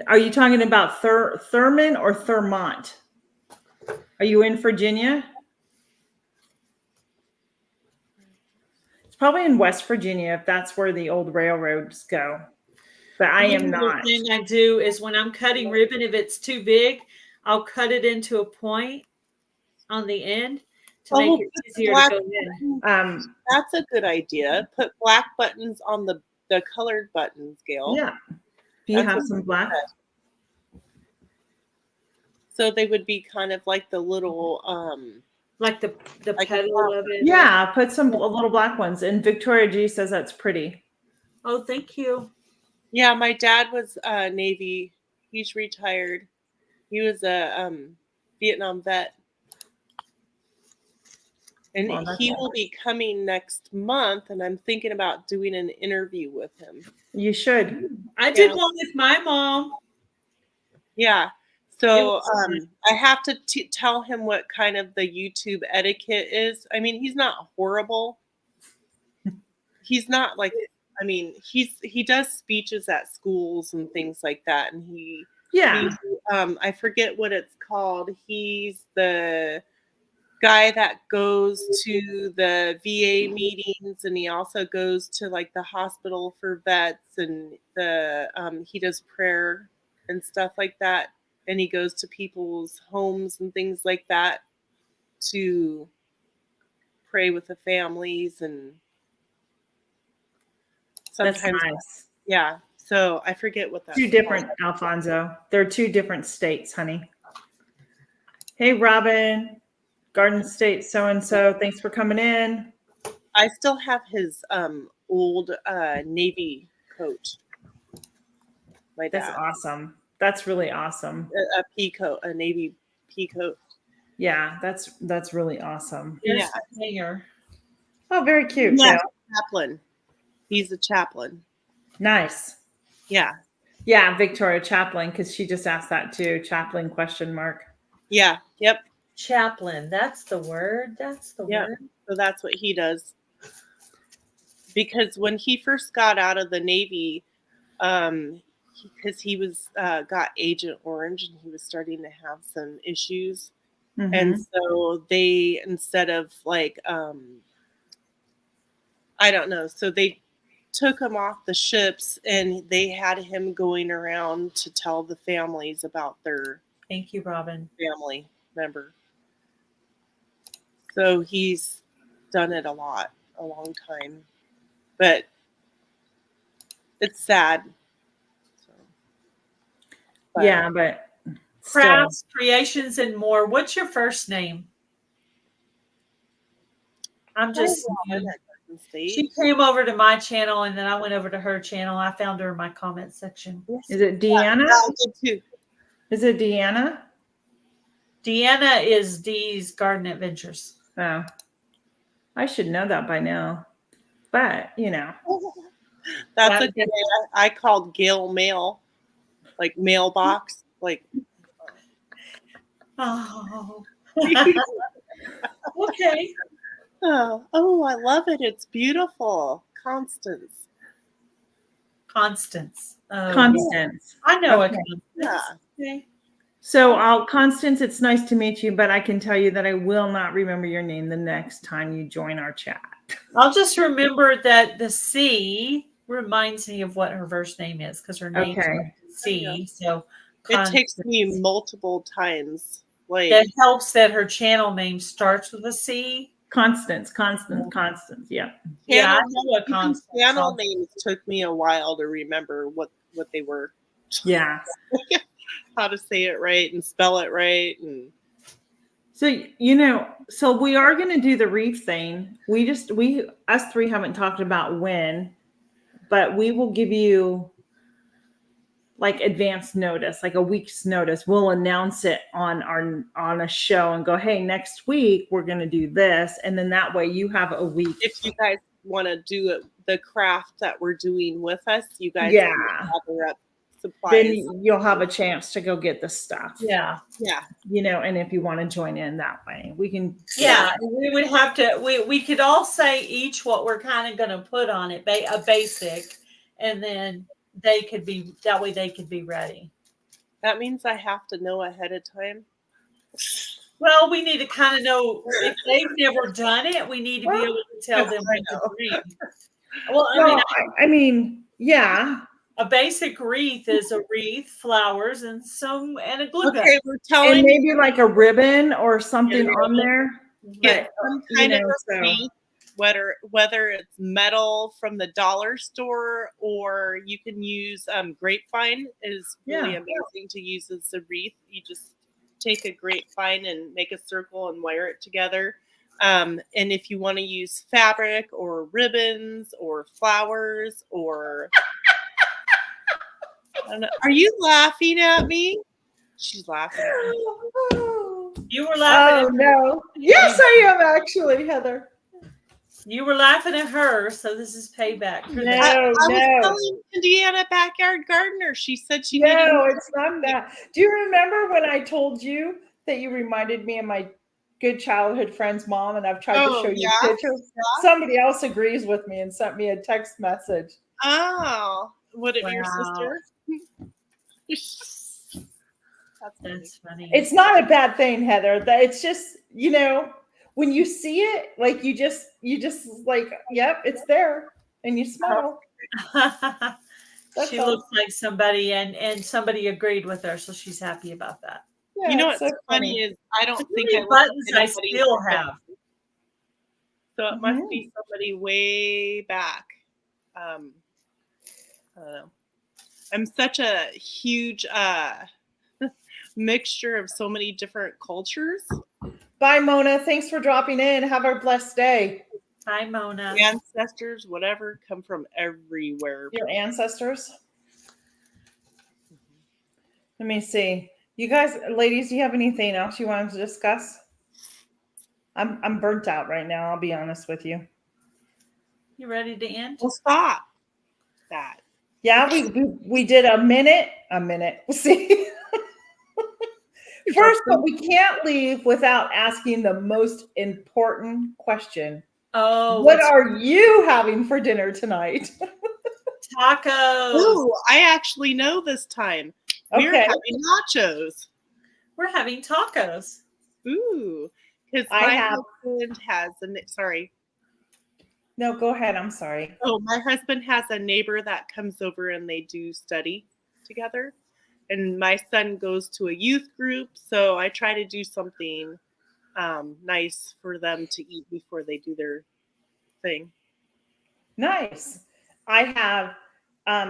Are you talking about Thurman or Thurmont? Are you in Virginia? probably in West Virginia, if that's where the old railroads go. But I am Another not. thing I do is when I'm cutting ribbon, if it's too big, I'll cut it into a point on the end to Oh, make well, it put easier to black go in. buttons. That's a good idea. Put black buttons on the colored buttons, Gail. Yeah. Do you That's have what some she black? said. So they would be kind of like the little Like the like a petal flower. of it. Yeah, put some little black ones. And Victoria G says that's pretty. Oh, thank you. Yeah, my dad was Navy. He's retired. He was a Vietnam vet. And Well, that's he awesome. will be coming next month, and I'm thinking about doing an interview with him. You should. I did one with my mom. Yeah. It So was nice. I have to tell him what kind of the YouTube etiquette is. I mean, he's not horrible. He's not like, I mean, he does speeches at schools and things like that, and Yeah. I forget what it's called. He's the guy that goes to the VA meetings, and he also goes to like the hospital for vets, and he does prayer and stuff like that, and he goes to people's homes and things like that to pray with the families, and That's sometimes nice. yeah. So I forget what that's Two different, Alfonso. They're two different states, honey. Hey, Robin, Garden State so-and-so. Thanks for coming in. I still have his old Navy coat. My dad. That's awesome. That's really awesome. A pea coat, a Navy pea coat. Yeah, that's really awesome. Here's Yeah. the hanger. Oh, very cute. Yeah, Gail. chaplain. He's a chaplain. Nice. Yeah. Yeah, Victoria Chaplin, because she just asked that too. Chaplin ? Yeah. Yep. Chaplain. That's the word. That's the Yeah. word. So that's what he does. Because when he first got out of the Navy, because he was got Agent Orange, and he was starting to have some issues, Mm-hmm. and so they, instead of like I don't know, so they took him off the ships, and they had him going around to tell the families about their Thank you, Robin. family member. So he's done it a long time, but it's sad. So, but Yeah, but still. Crafts, creations, and more. What's your first name? I'm just. She came over to my channel, and then I went over to her channel. I found her in my comment section. Is it Deanna? Yeah, I did too. Is it Deanna? Deanna is Dee's Garden Adventures. Oh, I should know that by now. But That's a good. I called Gail Mail, like mailbox, like. Oh. Okay. Oh, I love it. It's beautiful. Constance. Constance. Oh, Constance. yeah. I know Okay. a Constance. Yeah. Okay. So, Constance, it's nice to meet you, but I can tell you that I will not remember your name the next time you join our chat. I'll just remember that the C reminds me of what her first name is, because her name is C. So it takes me multiple times. Like that helps that her channel name starts with a C. Constance. Yeah. Yeah, I know a Constance. Channel names took me a while to remember what they were. Yeah. How to say it right and spell it right. And so, so we are going to do the reef thing. Us three haven't talked about when, but we will give you like advance notice, like a week's notice. We'll announce it on a show and go, hey, next week we're going to do this. And then that way you have a week. If you guys want to do it, the craft that we're doing with us, you guys can gather up supplies. Then you'll have a chance to go get the stuff. Yeah. Yeah. And if you want to join in that way, we can. Yeah. We would have to, we could all say each what we're kind of going to put on it, a basic, and then they could be ready. That means I have to know ahead of time. Well, we need to kind of know if they've never done it. We need to be able to tell them I what to know. bring. Well, Well, I mean, yeah. a basic wreath is a wreath, flowers, and a glue gun. Okay, we're And telling maybe like a ribbon or something Yeah. on there. get But, some you kind know, of a so wreath, whether it's metal from the dollar store or you can use grapevine is really Yeah. amazing to use as a wreath. You just take a grapevine and make a circle and wire it together. And if you want to use fabric or ribbons or flowers or I don't know, are you laughing at me? She's laughing at me. You were laughing. Oh no. Yes, I am actually, Heather. You were laughing at her, so this is payback for No, that. I was no. telling Indiana Backyard Gardener. She said she needed. No, it's not that. Do you remember when I told you that you reminded me of my good childhood friend's mom, and I've tried to Oh, show you yeah? pictures? Somebody else agrees with me and sent me a text message. Oh, would it be your Wow. sister? That's funny. It's not a bad thing, Heather. That it's just, when you see it, like you just like, yep, it's there, and you smile. That's She all. looks like somebody, and somebody agreed with her, so she's happy about that. Yeah, You know it's what's so funny is I don't How think many I look buttons like I anybody still from- have. So it must be Mhm. somebody way back. I don't know. I'm such a huge mixture of so many different cultures. Bye, Mona. Thanks for dropping in. Have a blessed day. Hi, Mona. Ancestors, whatever, come from everywhere. Your ancestors. Let me see. You guys, ladies, do you have anything else you wanted to discuss? I'm burnt out right now. I'll be honest with you. You ready to end? Well, stop that. Yeah, we did a minute. See, first, but we can't leave without asking the most important question. Oh, What are you having for dinner tonight? tacos? Ooh, I actually know this time. We're Okay. having nachos. We're having tacos. Ooh, because I my have- husband has sorry. No, go ahead. I'm sorry. Oh, my husband has a neighbor that comes over and they do study together. And my son goes to a youth group, so I try to do something nice for them to eat before they do their thing. Nice. I have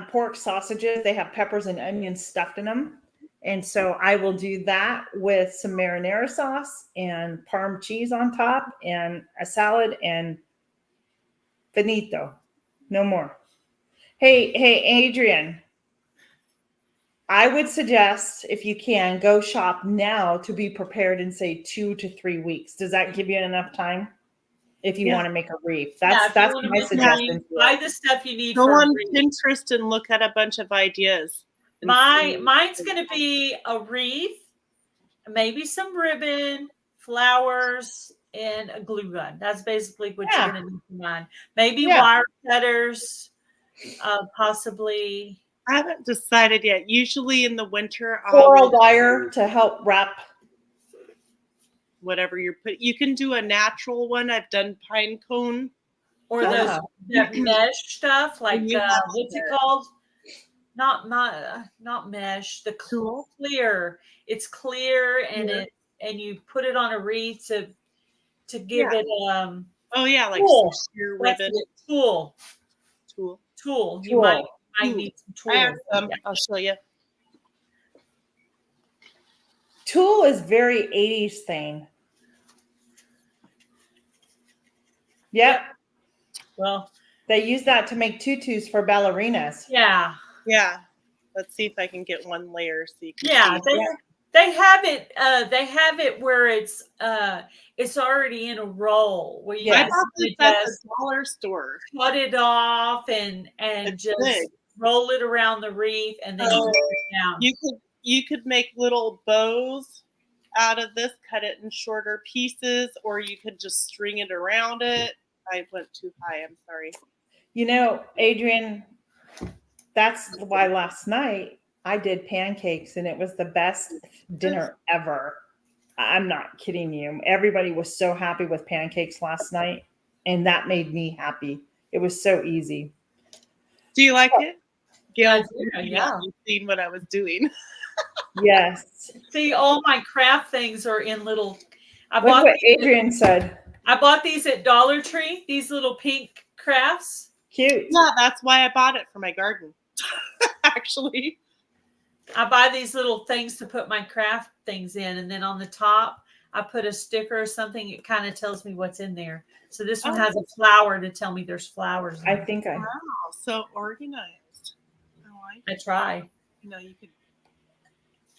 pork sausages. They have peppers and onions stuffed in them. And so I will do that with some marinara sauce and parm cheese on top and a salad and finito. No more. Hey, Adrian, I would suggest if you can go shop now to be prepared in say 2 to 3 weeks. Does that give you enough time? If you Yeah. want to make a wreath, Yeah, that's if you that's wanna my make a suggestion. wreath, buy the stuff you need Go for a on wreath. Pinterest and look at a bunch of ideas. and see- Mine's going to be a wreath, maybe some ribbon, flowers, and a glue gun. That's basically what Yeah. you're going to need for mine. Maybe Yeah. wire cutters, possibly. I haven't decided yet. Usually in the winter, Floral wire to help wrap. whatever you put. You can do a natural one. I've done pine cone. Or Yeah. that mesh stuff, like you have what's it the- called? Not mesh. The Tulle? clear. It's clear, and Yeah. and you put it on a wreath to give Yeah. it Oh yeah, like Tulle. sheer That's ribbon it. Tulle. tool. You might Tulle. need some I tulle. have some. I'll show you. Tulle is very 80s thing. Yep. Well, They use that to make tutus for ballerinas. yeah. Yeah. Let's see if I can get one layer so you can Yeah, see. they have it. They have it where it's already in a roll where you I Yes. bought basically this at just the dollar store. cut it off and It's just big. roll it around the wreath, and then Oh. you put it down. You could make little bows out of this, cut it in shorter pieces, or you could just string it around it. I went too high. I'm sorry. You know, Adrian, that's why last night I did pancakes and it was the best dinner ever. I'm not kidding you. Everybody was so happy with pancakes last night, and that made me happy. It was so easy. Do you like it? Gail, Yeah. you've seen what I was doing. Yes. See, all my craft things are in little. Look what Adrian said. I bought these at Dollar Tree. These little pink crafts. Cute. Yeah, that's why I bought it for my garden. Actually, I buy these little things to put my craft things in, and then on the top, I put a sticker or something. It kind of tells me what's in there. So this one has a flower to tell me there's flowers. I think wow, so organized. I try. You could.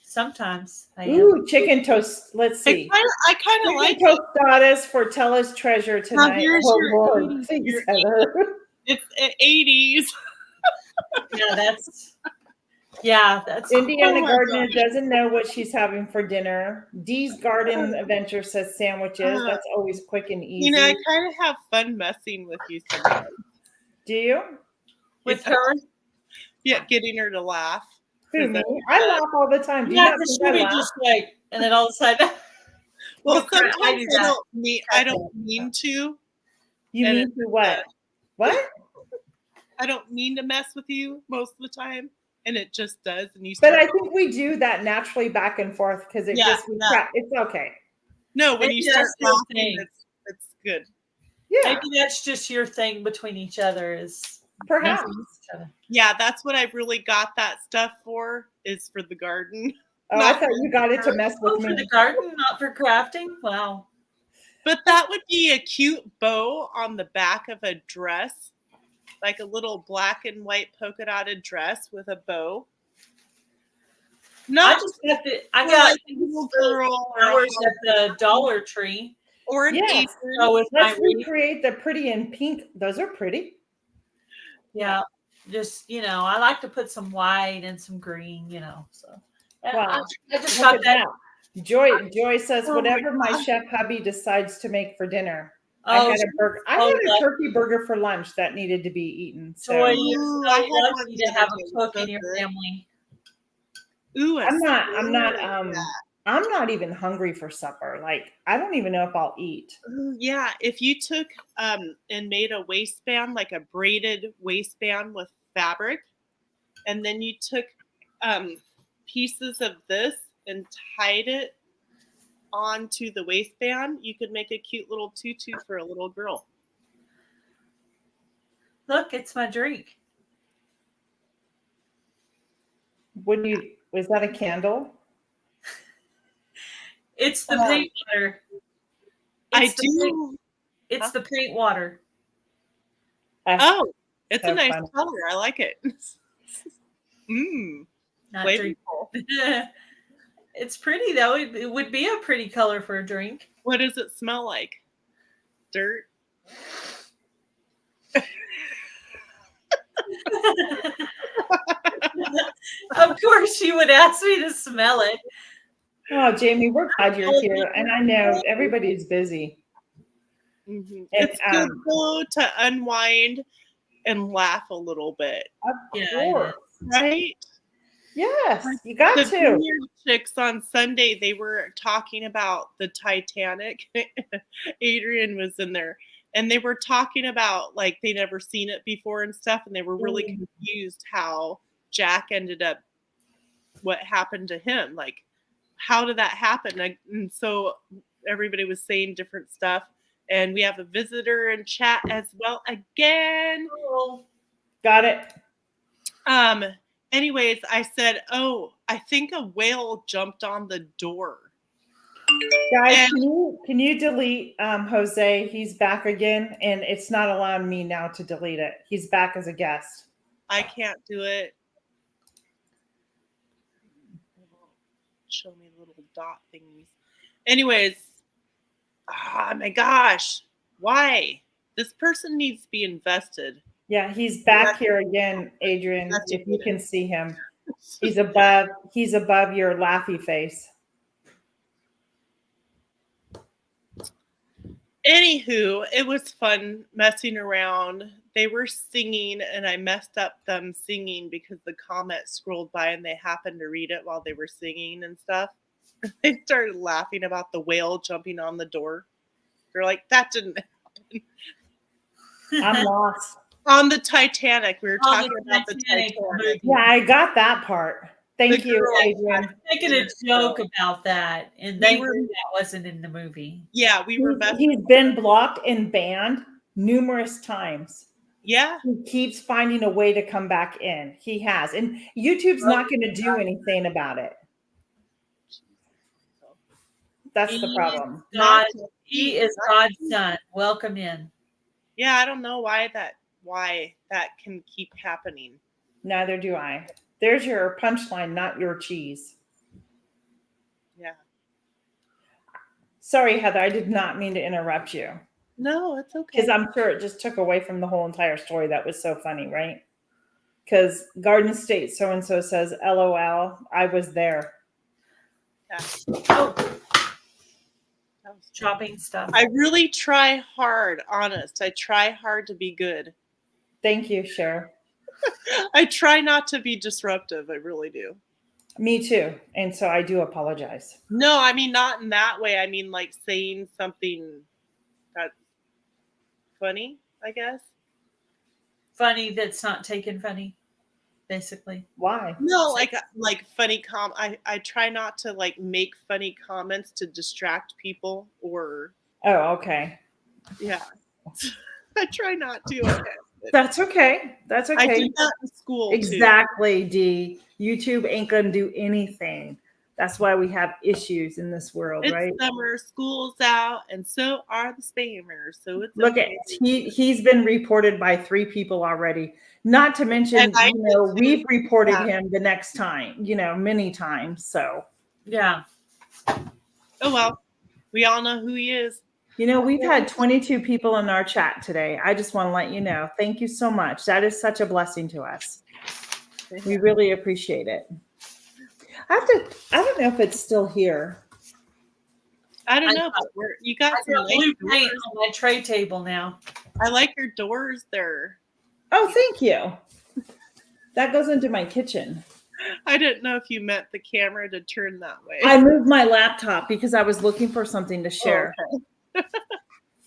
Sometimes I Ooh, chicken toast. Let's see. I kind of like chicken tostadas for Tella's treasure tonight. here's Oh your Lord, 80s, please, your Heather. It's 80s. that's Indiana Oh my Gardener gosh. doesn't know what she's having for dinner. Dee's Garden Adventure says sandwiches. That's always quick and easy. I kind of have fun messing with you sometimes. Do you? with her. Yeah, getting her to laugh. Who, me? I laugh all the time. Do you Yeah, not because think she'll I be laugh? just like, and then all of a sudden, Well, I do sometimes that. I don't mean to. You And mean to what? What? I don't mean to mess with you most of the time, and it just does. And you But start. I think we do that naturally back and forth because it it's okay. No, when Maybe you start that's your laughing, thing. it's good. Yeah, maybe that's just your thing between each other is perhaps. messing with each other. Yeah, that's what I really got that stuff for, is for the garden. Oh, I thought you got it to mess with For the me. garden, not for crafting. Wow. But that would be a cute bow on the back of a dress, like a little black and white polka dotted dress with a bow. I just got I for got like a little girl or flowers at the Dollar Tree. or an Yes. apron. So with my Let's recreate the pretty and pink. Those are pretty. yeah, just I like to put some white and some green. So Wow. I just Look got at that. Joy says, Oh my whatever my gosh. chef hubby decides to make for dinner. Oh, I had a burger. I had a like- turkey burger for lunch that needed to be eaten. So Joy, you're Ooh, so I had one lucky the to other have day. a cook So in your good. family. Ooh, I'm not even hungry for supper. Like, I don't even know if I'll eat. Yeah, if you took and made a waistband, like a braided waistband with fabric, and then you took pieces of this and tied it onto the waistband, you could make a cute little tutu for a little girl. Look, it's my drink. Was that a candle? It's the paint water. It's the paint water. Oh, it's So a nice funny. color. I like it. Not Flavorful. It's pretty though. It would be a pretty color for a drink. What does it smell like? Dirt? Of course, you would ask me to smell it. Oh, Jamie, we're glad you're here. And I know everybody's busy. Mm-hmm. And, It's good though to unwind and laugh a little bit. Of course. Right? Yes, you got The to. Vineyard Chicks on Sunday, they were talking about the Titanic. Adrian was in there. And they were talking about, like, they never seen it before and stuff. And they were really confused how Jack ended up, what happened to him. Like, how did that happen? And so everybody was saying different stuff. And we have a visitor in chat as well again. Got it. Anyways, I said, oh, I think a whale jumped on the door. Guys, can you delete Jose? He's back again, and it's not allowing me now to delete it. He's back as a guest. I can't do it. Show me little dot thingies. Anyways, oh my gosh. Why? This person needs to be invested. Yeah, he's back here again, Adrian, if you can see him. He's above your laughy face. Anywho, it was fun messing around. They were singing, and I messed up them singing because the comment scrolled by and they happened to read it while they were singing and stuff. They started laughing about the whale jumping on the door. They're like, that didn't happen. I'm lost. On the Titanic. We were On talking the about the Titanic Titanic. Yeah, I got that part. Thank The you, girl- Adrian. Making a joke about that, and they were- that wasn't in the movie. Yeah, we were messing. He's been blocked and banned numerous times. Yeah. He keeps finding a way to come back in. He has. And YouTube's not going to do anything about it. That's the problem. God, he is God's son. Welcome in. Yeah, I don't know why that can keep happening. Neither do I. There's your punchline, not your cheese. Yeah. Sorry, Heather, I did not mean to interrupt you. No, it's okay. Because I'm sure it just took away from the whole entire story. That was so funny, right? Because Garden State so-and-so says, LOL, I was there. Yeah. Oh, chopping stuff. I really try hard, honest. I try hard to be good. Thank you, Cher. I try not to be disruptive. I really do. Me too. And so I do apologize. No, I mean, not in that way. I mean, like saying something that's funny, I guess. Funny that's not taken funny, basically. Why? No, like funny I try not to like make funny comments to distract people or Oh, okay. yeah. I try not to. Okay. That's okay. That's okay. I do that in school exactly, D. YouTube ain't gonna do anything. That's why we have issues in this world, It's right? summer, school's out, and so are the spammers. So it's Look okay. at he's been reported by 3 people already. Not to mention, we've reported him the next time, many times. So yeah. Oh well, we all know who he is. We've had 22 people in our chat today. I just want to let you know. Thank you so much. That is such a blessing to us. We really appreciate it. I don't know if it's still here. I don't know, but you got some nice blue paint doors. on my tray table now. I like your doors there. Oh, thank you. That goes into my kitchen. I didn't know if you meant the camera to turn that way. I moved my laptop because I was looking for something to share. Oh, okay.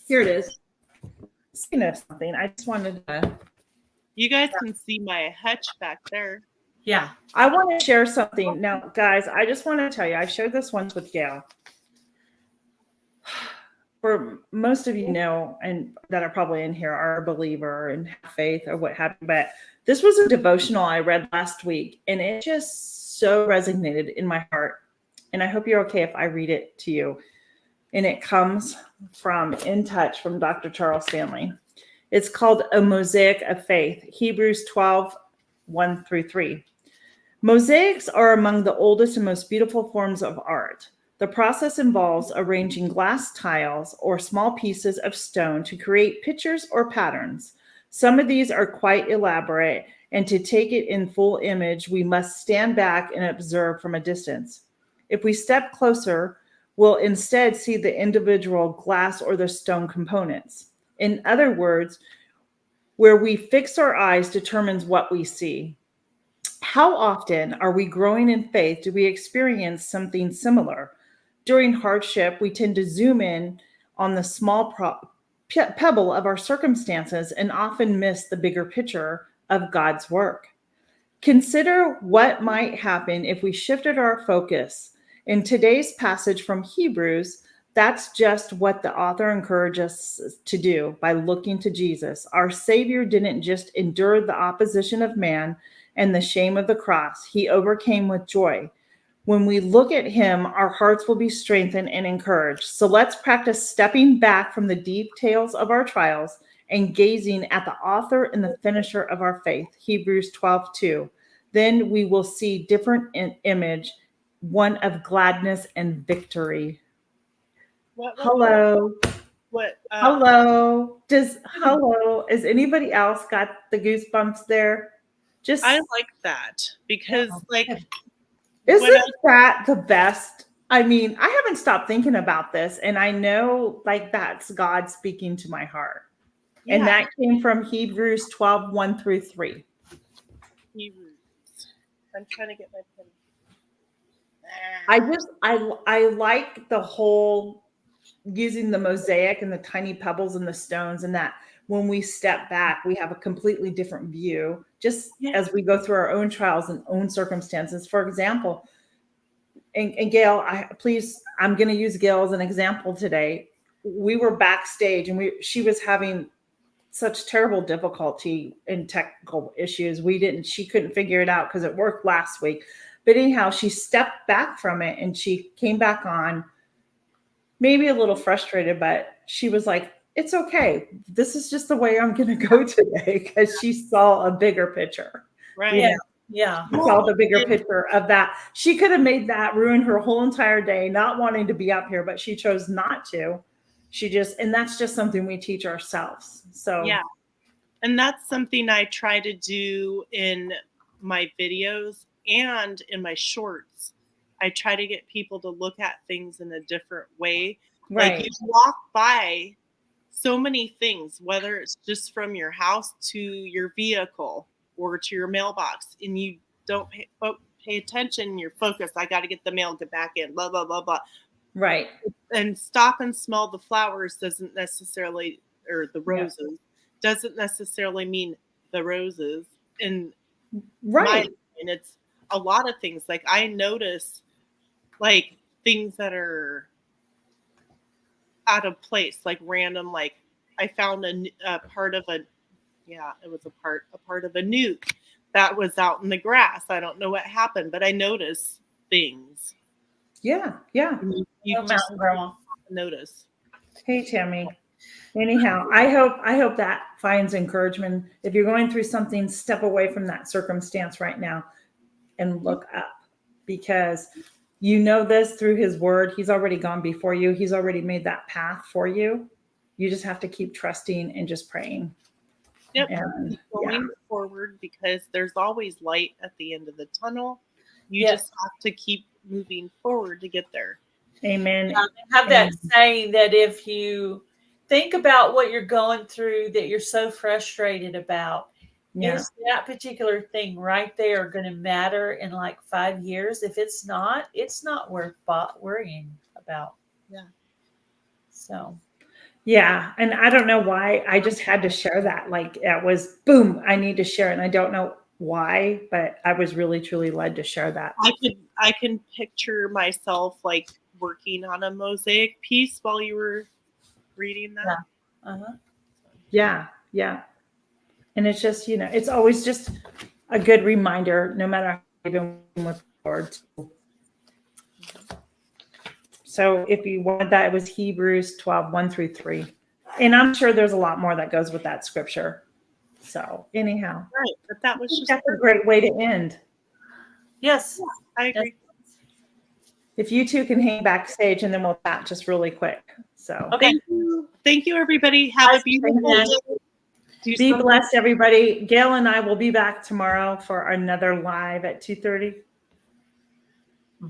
Here it is. Speaking of something, I just wanted to. You guys can see my hutch back there. Yeah. I want to share something. Now, guys, I just want to tell you, I shared this once with Gail. For most of you know, and that are probably in here, are a believer and have faith or what have you. But this was a devotional I read last week, and it just so resonated in my heart. And I hope you're okay if I read it to you. And it comes from In Touch from Dr. Charles Stanley. It's called A Mosaic of Faith, Hebrews 12, 1-3. Mosaics are among the oldest and most beautiful forms of art. The process involves arranging glass tiles or small pieces of stone to create pictures or patterns. Some of these are quite elaborate, and to take it in full image, we must stand back and observe from a distance. If we step closer, we'll instead see the individual glass or the stone components. In other words, where we fix our eyes determines what we see. How often are we growing in faith? Do we experience something similar? During hardship, we tend to zoom in on the small pebble of our circumstances and often miss the bigger picture of God's work. Consider what might happen if we shifted our focus. In today's passage from Hebrews, that's just what the author encourages us to do by looking to Jesus. Our Savior didn't just endure the opposition of man and the shame of the cross. He overcame with joy. When we look at him, our hearts will be strengthened and encouraged. So let's practice stepping back from the details of our trials and gazing at the author and the finisher of our faith, Hebrews 12:2. Then we will see different image, one of gladness and victory. Hello. What? Hello. Hello. Has anybody else got the goosebumps there? I like that because, isn't that the best? I mean, I haven't stopped thinking about this, and I know, that's God speaking to my heart. Yeah. And that came from Hebrews 12, 1-3. Hebrews. I'm trying to get my pen. I like the whole using the mosaic and the tiny pebbles and the stones, and that when we step back, we have a completely different view, just as we go through our own trials and own circumstances. For example, and Gail, I'm going to use Gail as an example today. We were backstage and she was having such terrible difficulty in technical issues. She couldn't figure it out because it worked last week. But anyhow, she stepped back from it and she came back on, maybe a little frustrated, but she was like, it's okay. This is just the way I'm going to go today, because she saw a bigger picture. Right. Yeah. Yeah. She saw the bigger picture of that. She could have made that ruin her whole entire day, not wanting to be up here, but she chose not to. And that's just something we teach ourselves. So, yeah. And that's something I try to do in my videos and in my shorts. I try to get people to look at things in a different way. right. Like, you walk by so many things, whether it's just from your house to your vehicle or to your mailbox, and you don't pay attention, you're focused. I got to get the mail, get back in, blah, blah, blah, blah. Right. And stop and smell the flowers doesn't necessarily, or the roses, doesn't necessarily mean the roses. And right. And it's a lot of things. Like, I notice like things that are out of place, like random, like I found a part of a part of a nuke that was out in the grass. I don't know what happened, but I noticed things. Yeah. Yeah. You just notice. Hey, Tammy. Anyhow, I hope that finds encouragement. If you're going through something, step away from that circumstance right now and look up, because you know this through his word. He's already gone before you. He's already made that path for you. You just have to keep trusting and just praying. Yep. And, going forward, because there's always light at the end of the tunnel. You just have to keep moving forward to get there. Amen. Have that saying that if you think about what you're going through, that you're so frustrated about, is that particular thing right there going to matter in like 5 years? If it's not worth worrying about. Yeah. So. Yeah. And I don't know why. I just had to share that. Like, it was boom, I need to share it. And I don't know why, but I was really, truly led to share that. I can picture myself like working on a mosaic piece while you were reading that. Yeah. Uh-huh. Yeah. And it's just, it's always just a good reminder, no matter how you've been with the Lord. So if you wanted that, it was Hebrews 12, 1-3. And I'm sure there's a lot more that goes with that scripture. So anyhow. Right. But that was that's a great way to end. Yes. I agree. If you two can hang backstage, and then we'll chat just really quick. So okay. Thank you, everybody. Have a beautiful day. Be blessed, everybody. Gail and I will be back tomorrow for another live at 2:30.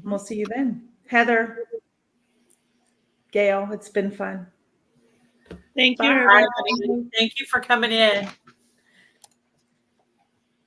We'll see you then. Heather, Gail, it's been fun. Thank you, everybody. Thank you for coming in.